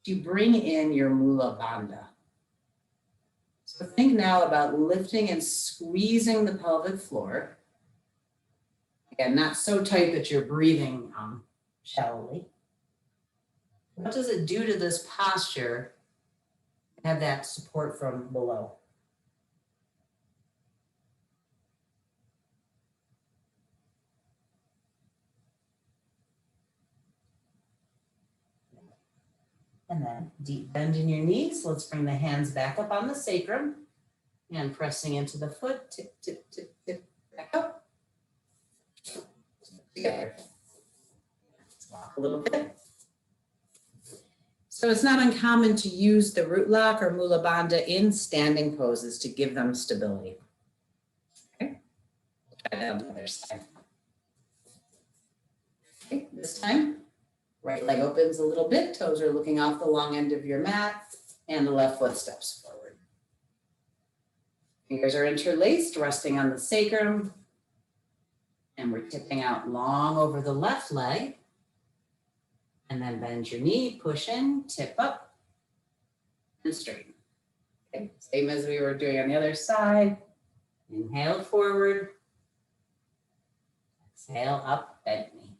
to bring in your Mula Bandha. So think now about lifting and squeezing the pelvic floor. Again, not so tight that you're breathing shallowly. What does it do to this posture? Have that support from below. And then deep bend in your knees. Let's bring the hands back up on the sacrum and pressing into the foot. Tip, tip, tip, tip, back up. Together. Let's walk a little bit. So it's not uncommon to use the root lock or Mula Bandha in standing poses to give them stability. Okay, try that on the other side. Okay, this time. Right leg opens a little bit, toes are looking off the long end of your mat, and the left foot steps forward. Fingers are interlaced, resting on the sacrum, and we're tipping out long over the left leg, and then bend your knee, push in, tip up, and straighten. Okay, same as we were doing on the other side. Inhale forward, exhale up, bent knee.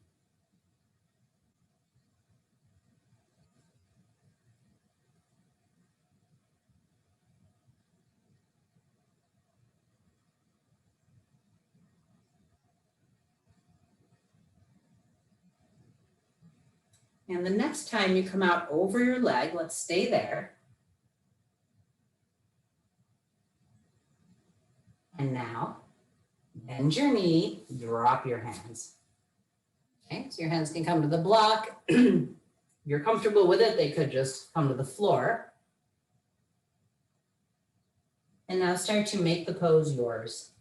And the next time you come out over your leg, let's stay there. And now, bend your knee, drop your hands. Okay, so your hands can come to the block. If you're comfortable with it, they could just come to the floor. And now start to make the pose yours.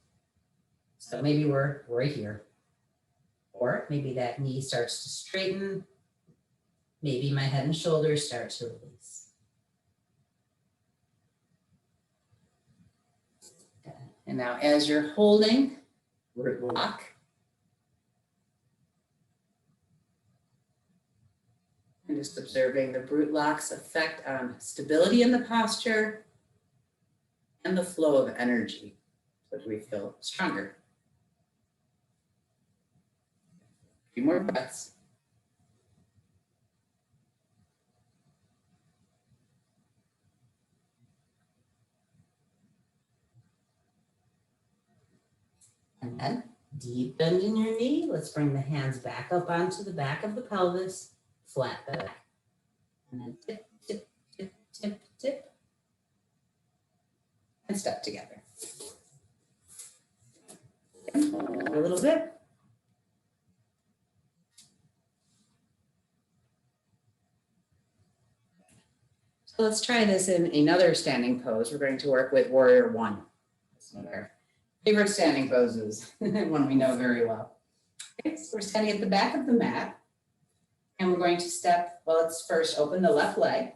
So maybe we're right here. Or maybe that knee starts to straighten. Maybe my head and shoulders start to release. And now as you're holding root lock, And just observing the brute lock's effect on stability in the posture and the flow of energy. So do we feel stronger? A few more breaths. And then deep bend in your knee. Let's bring the hands back up onto the back of the pelvis, flat back. And then tip, tip, tip, tip, tip. And step together. A little bit. So let's try this in another standing pose. We're going to work with Warrior One. It's one of our favorite standing poses, one we know very well. Okay, so we're standing at the back of the mat, and we're going to step, well, let's first open the left leg.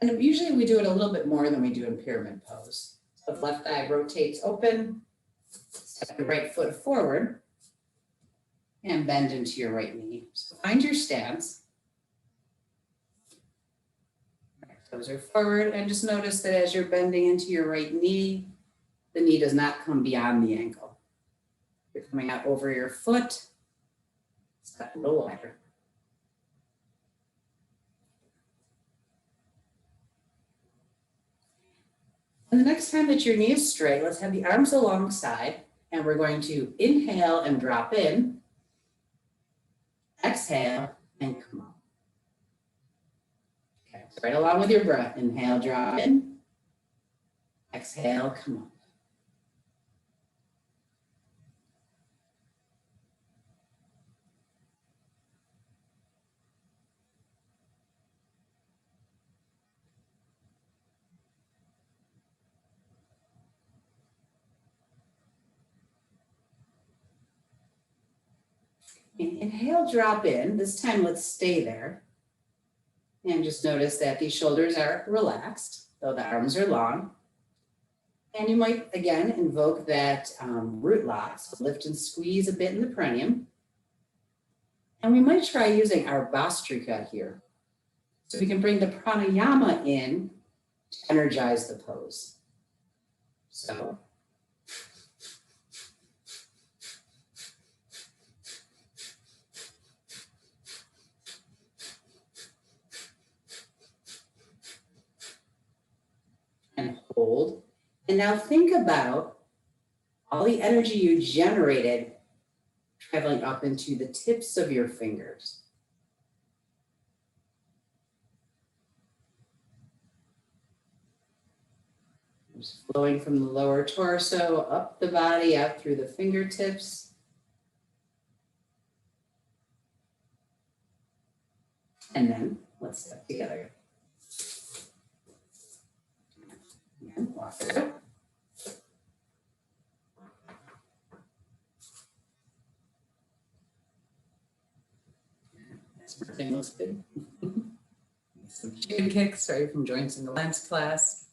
And usually we do it a little bit more than we do in pyramid pose. So the left thigh rotates open, step the right foot forward, and bend into your right knee. So find your stance. Toes are forward, and just notice that as you're bending into your right knee, the knee does not come beyond the ankle. You're coming out over your foot, step a little wider. And the next time that your knee is straight, let's have the arms alongside, and we're going to inhale and drop in, exhale, and come up. Okay, so right along with your breath, inhale, drop in, exhale, come up. Inhale, drop in. This time, let's stay there. And just notice that the shoulders are relaxed, though the arms are long. And you might, again, invoke that root lock. So lift and squeeze a bit in the perineum. And we might try using our Bhastrika here. So we can bring the pranayama in to energize the pose. So and hold. And now think about all the energy you generated traveling up into the tips of your fingers. Just flowing from the lower torso, up the body, out through the fingertips. And then let's step together. And walk it out. Everything looks good. Some chicken kicks, sorry from joints in the lens class.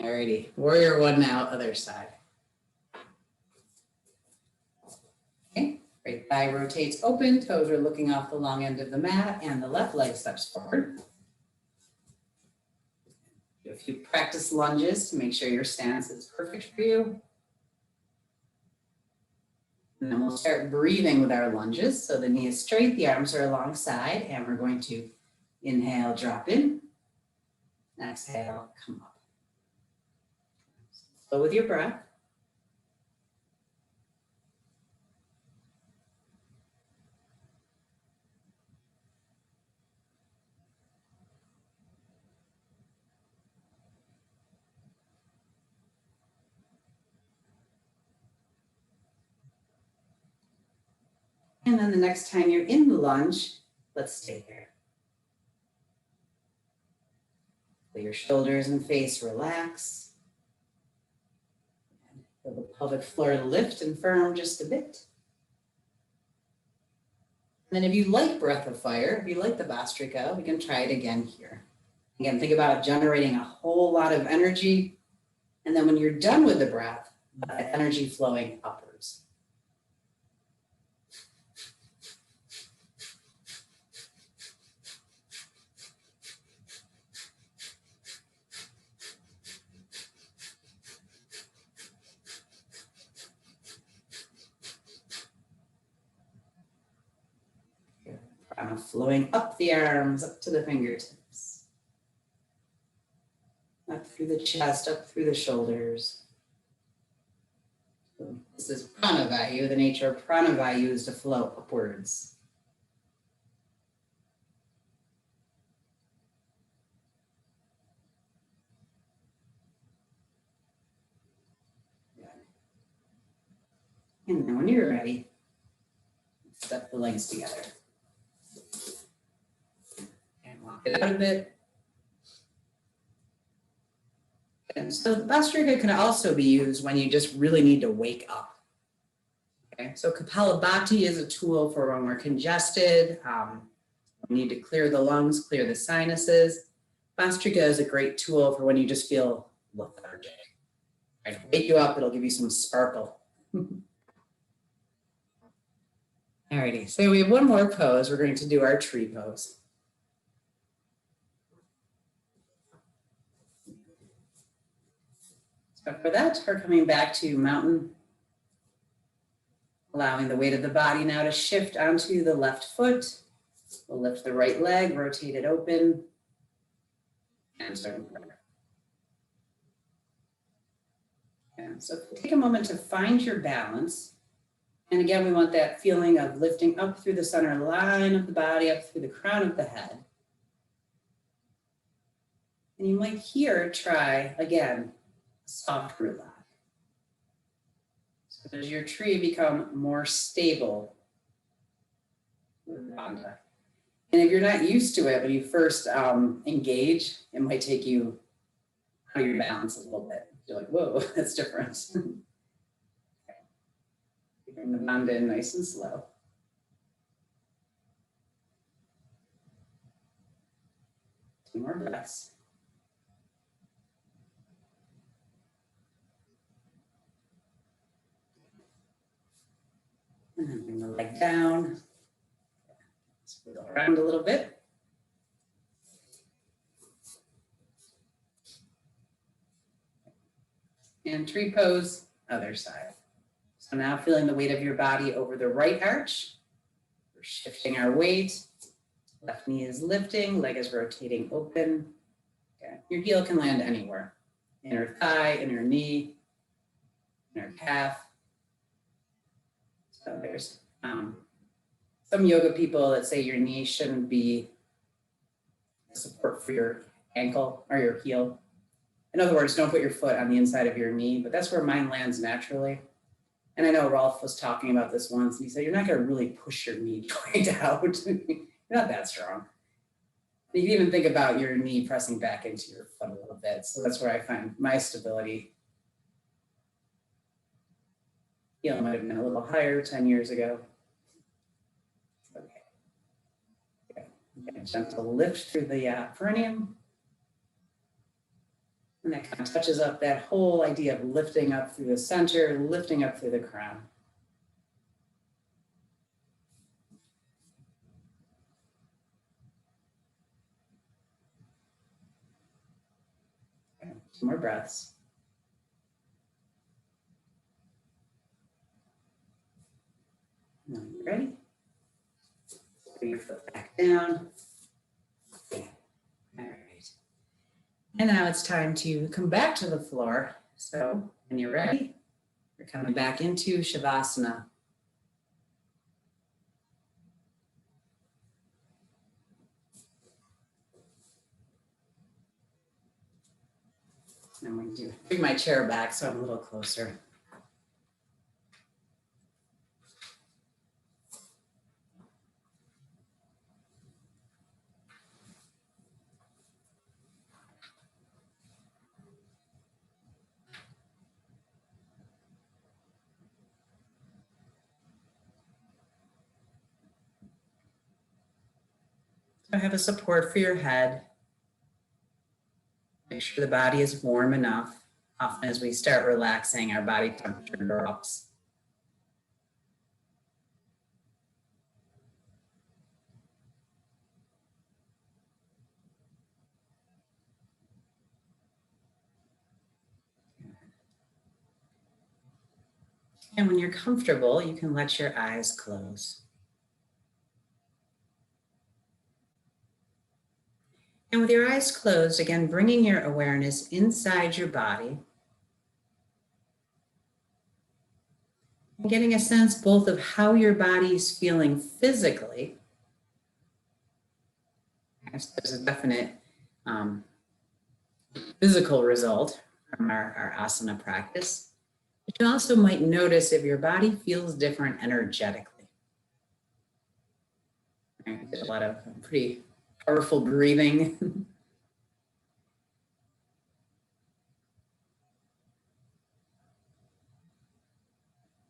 Alrighty, Warrior One now, other side. Okay, right thigh rotates open, toes are looking off the long end of the mat, and the left leg steps forward. Do a few practice lunges to make sure your stance is perfect for you. And then we'll start breathing with our lunges. So the knee is straight, the arms are alongside, and we're going to inhale, drop in, exhale, come up. Flow with your breath. And then the next time you're in the lunge, let's stay there. Let your shoulders and face relax. Feel the pelvic floor lift and firm just a bit. And then if you like breath of fire, if you like the Bhastrika, we can try it again here. Again, think about generating a whole lot of energy. And then when you're done with the breath, that energy flowing upwards. kind of flowing up the arms, up to the fingertips, up through the chest, up through the shoulders. So this is Prana Vayu. The nature of Prana Vayu is to flow upwards. And then when you're ready, step the legs together. And walk it out a bit. And so the Bhastrika can also be used when you just really need to wake up. Okay, so Kapalabhati is a tool for when we're congested, we need to clear the lungs, clear the sinuses. Bhastrika is a great tool for when you just feel lethargic. Right? Wake you up, it'll give you some sparkle. Alrighty, so we have one more pose. We're going to do our tree pose. So for that, we're coming back to mountain, allowing the weight of the body now to shift onto the left foot. We'll lift the right leg, rotate it open, and start in prayer. And so take a moment to find your balance. And again, we want that feeling of lifting up through the center line of the body, up through the crown of the head. And you might here try, again, a soft relax. So does your tree become more stable with Bandha? And if you're not used to it, when you first engage, it might take you out of your balance a little bit. You're like, whoa, that's different. Bring the bandha in nice and slow. Two more breaths. And then bring the leg down. Swivel around a little bit. And tree pose, other side. So now feeling the weight of your body over the right arch. We're shifting our weight. Left knee is lifting, leg is rotating open. Okay. Your heel can land anywhere. Inner thigh, inner knee, inner calf. So there's some yoga people that say your knee shouldn't be support for your ankle or your heel. In other words, don't put your foot on the inside of your knee, but that's where mine lands naturally. And I know Rolf was talking about this once, and he said, you're not going to really push your knee joint out. You're not that strong. You can even think about your knee pressing back into your foot a little bit. So that's where I find my stability. Heel might have been a little higher 10 years ago. Okay. Gentle lift through the perineum. And that kind of touches up that whole idea of lifting up through the center, lifting up through the crown. Okay, 2 more breaths. Now you're ready. Bring your foot back down. All right. And now it's time to come back to the floor. So when you're ready, you're coming back into Shavasana. I'm going to bring my chair back so I'm a little closer. So have a support for your head. Make sure the body is warm enough. Often as we start relaxing, our body temperature drops. And when you're comfortable, you can let your eyes close. And with your eyes closed, again, bringing your awareness inside your body. And getting a sense both of how your body is feeling physically. There's a definite physical result from our asana practice. But you also might notice if your body feels different energetically. Right? There's a lot of pretty powerful breathing.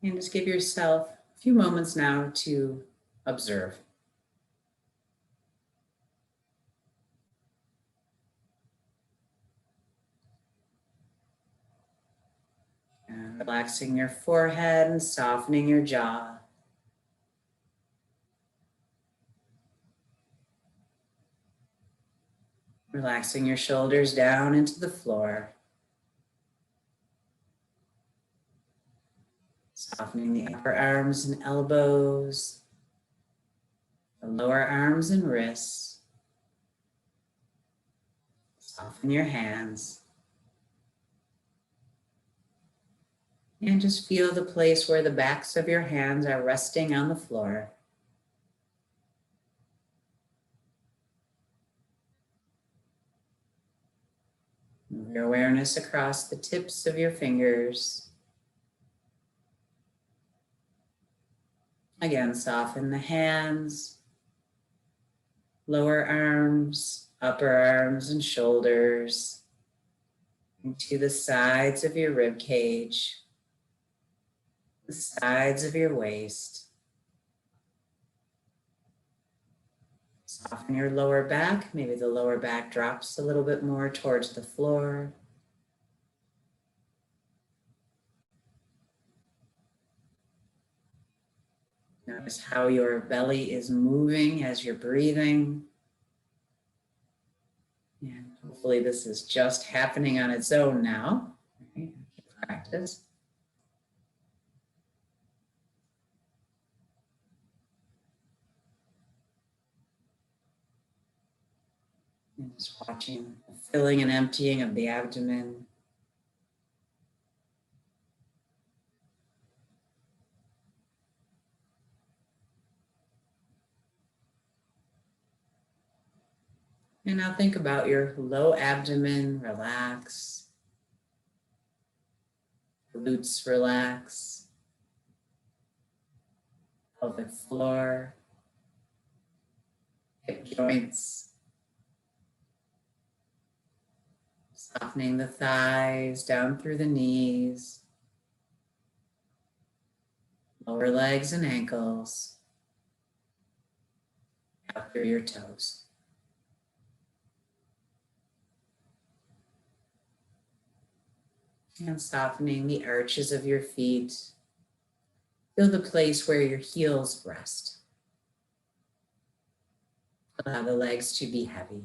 And just give yourself a few moments now to observe. And relaxing your forehead and softening your jaw. Relaxing your shoulders down into the floor. Softening the upper arms and elbows, the lower arms and wrists. Soften your hands. And just feel the place where the backs of your hands are resting on the floor. Move your awareness across the tips of your fingers. Again, soften the hands, lower arms, upper arms and shoulders, into the sides of your rib cage, the sides of your waist. Soften your lower back. Maybe the lower back drops a little bit more towards the floor. Notice how your belly is moving as you're breathing. And hopefully this is just happening on its own now. Right? Practice. And just watching the filling and emptying of the abdomen. And now think about your low abdomen, relax. Glutes relax. Pelvic floor. Hip joints. Softening the thighs down through the knees. Lower legs and ankles. Out through your toes. And softening the arches of your feet. Feel the place where your heels rest. Allow the legs to be heavy.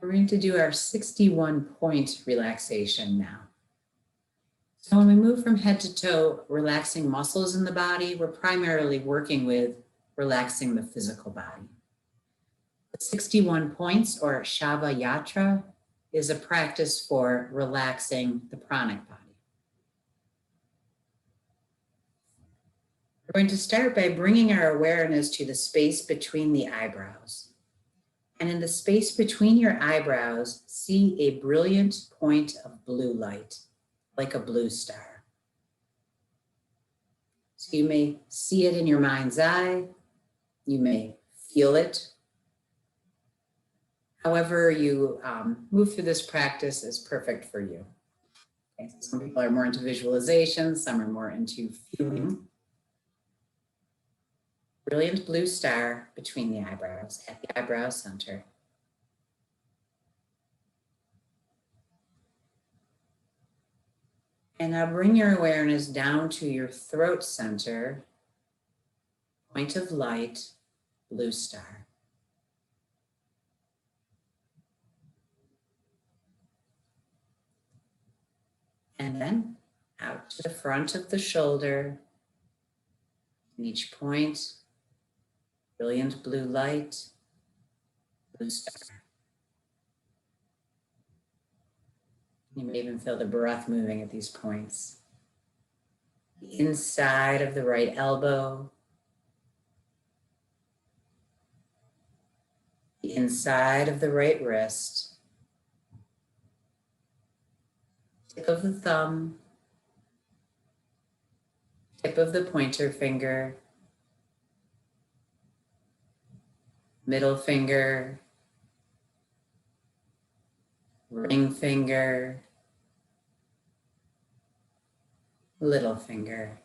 We're going to do our 61-point relaxation now. So when we move from head to toe, relaxing muscles in the body, we're primarily working with relaxing the physical body. The 61 points, or Shava Yatra, is a practice for relaxing the pranic body. We're going to start by bringing our awareness to the space between the eyebrows. And in the space between your eyebrows, see a brilliant point of blue light, like a blue star. So you may see it in your mind's eye, you may feel it. However you move through this practice is perfect for you. Okay, so some people are more into visualization, some are more into feeling. Brilliant blue star between the eyebrows, at the eyebrow center. And now bring your awareness down to your throat center, point of light, blue star. And then out to the front of the shoulder, In each point, brilliant blue light, blue star. You may even feel the breath moving at these points. The inside of the right elbow, the inside of the right wrist, tip of the thumb, tip of the pointer finger, middle finger, ring finger, little finger.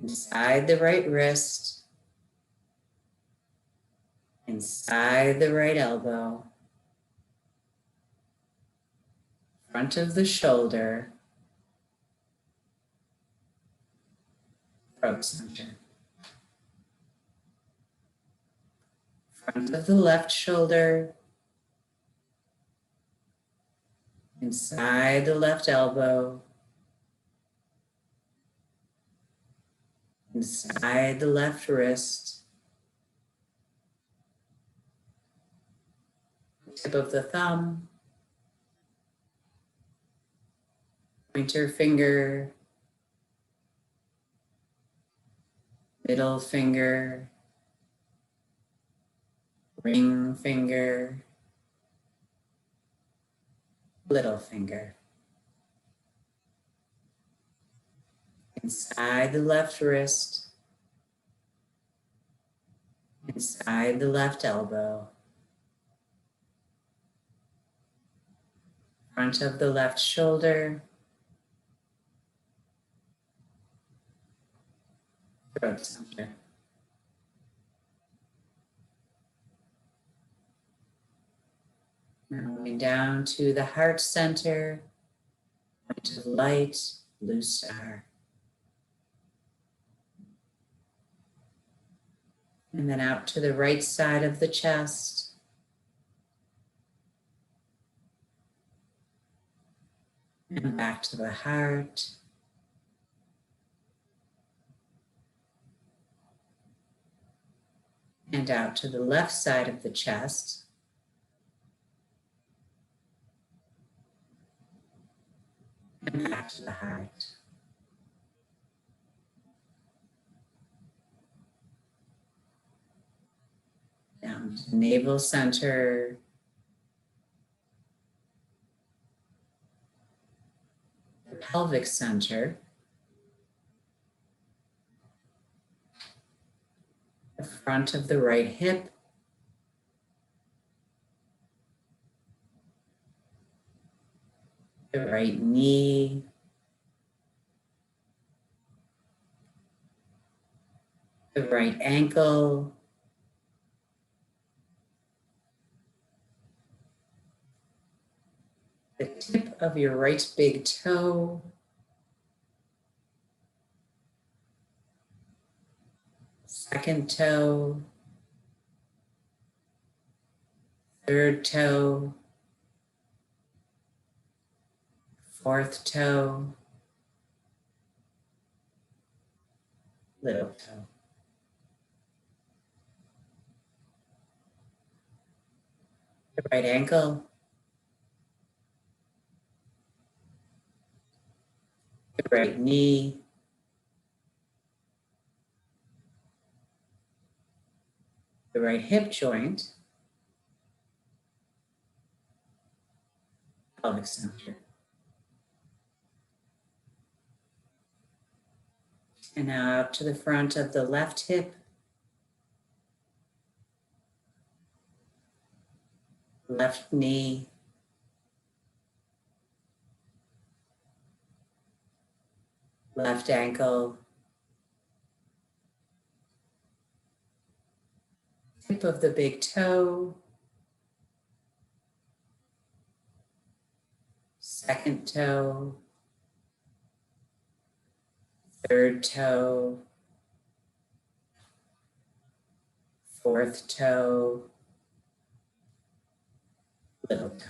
Inside the right wrist, inside the right elbow, front of the shoulder, throat center. Front of the left shoulder, inside the left elbow, inside the left wrist, tip of the thumb, pointer finger, middle finger, ring finger, little finger. Inside the left wrist, inside the left elbow, front of the left shoulder, throat center. Now moving down to the heart center, point of light, blue star. And then out to the right side of the chest. And back to the heart. And out to the left side of the chest. And back to the heart. Down to the navel center. The pelvic center. The front of the right hip. The right knee. The right ankle. The tip of your right big toe. Second toe. Third toe. Fourth toe. Little toe. The right ankle. The right knee. The right hip joint. Pelvic center. And now out to the front of the left hip. Left knee. Left ankle. Tip of the big toe. Second toe. Third toe. Fourth toe. Little toe.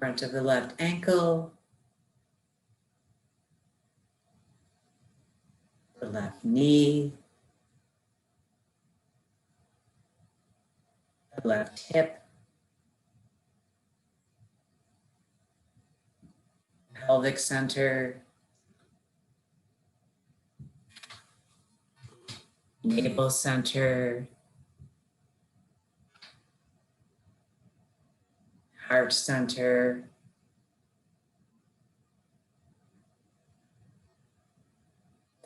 front of the left ankle, the left knee, the left hip, pelvic center, navel center, heart center,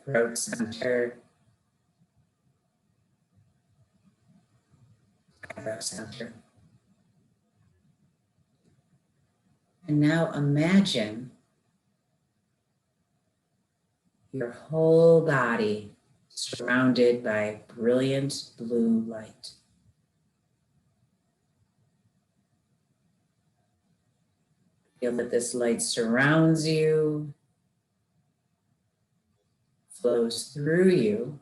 throat center, eyebrow center. And now imagine your whole body surrounded by brilliant blue light. Feel that this light surrounds you, flows through you,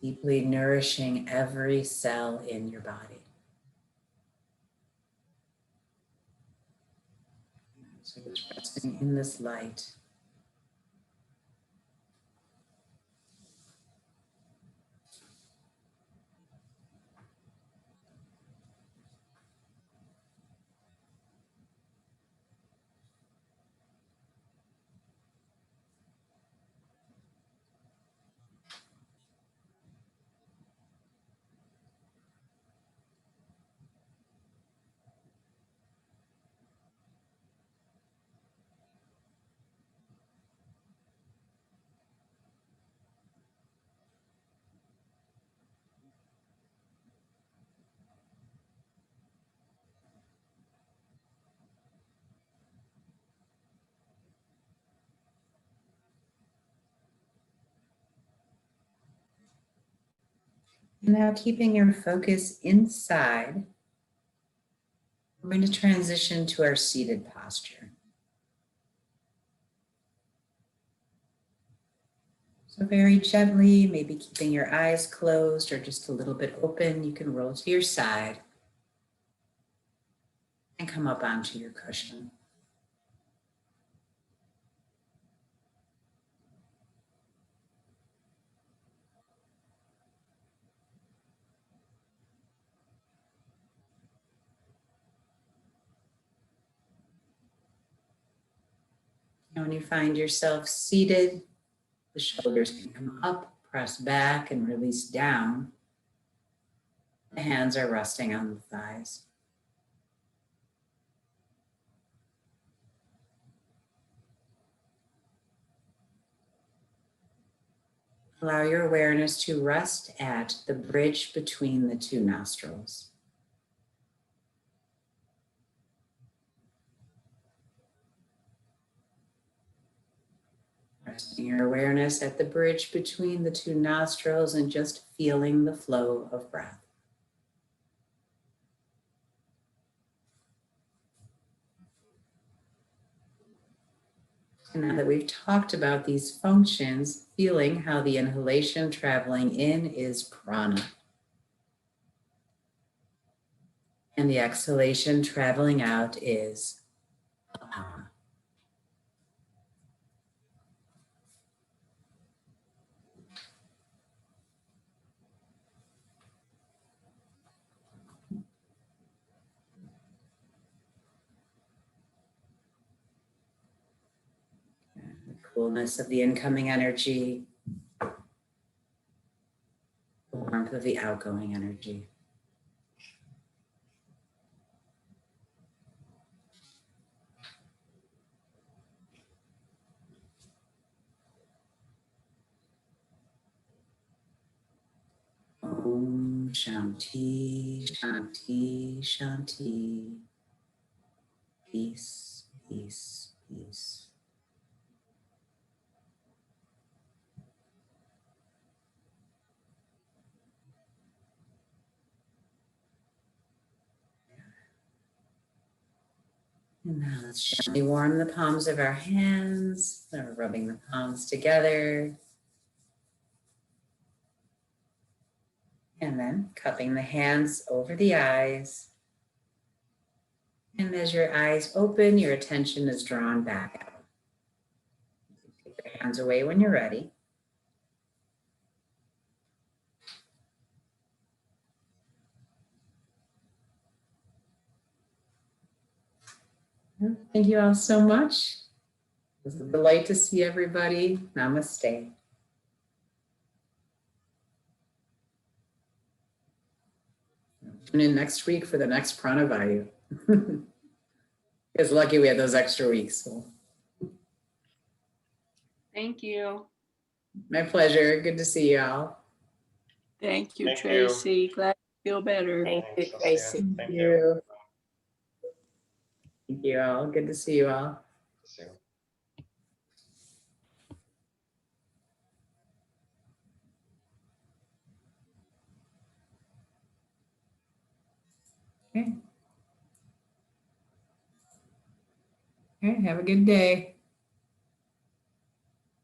deeply nourishing every cell in your body. So just resting in this light. And now keeping your focus inside, we're going to transition to our seated posture. So very gently, maybe keeping your eyes closed or just a little bit open, you can roll to your side and come up onto your cushion. And when you find yourself seated, the shoulders can come up, press back, and release down. The hands are resting on the thighs. Allow your awareness to rest at the bridge between the two nostrils. Resting your awareness at the bridge between the two nostrils and just feeling the flow of breath. And now that we've talked about these functions, feeling how the inhalation traveling in is prana. And the exhalation traveling out is apana. The coolness of the incoming energy, the warmth of the outgoing energy. Om Shanti, Shanti, Shanti. Peace, peace, peace. And now let's gently warm the palms of our hands. So we're rubbing the palms together. And then cupping the hands over the eyes. And as your eyes open, your attention is drawn back out. Take your hands away when you're ready. Thank you all so much. It was a delight to see everybody. Namaste. Tune in next week for the next Prana Vayu. It's lucky we had those extra weeks. So. Thank you. My pleasure. Good to see you all. Thank you, Thank you. Tracy. Glad you feel better. Thank you, Thanks, I'll see Tracy. you. Thank you. Thank you all. Good to see you all. See you. Okay. Okay, have a good day.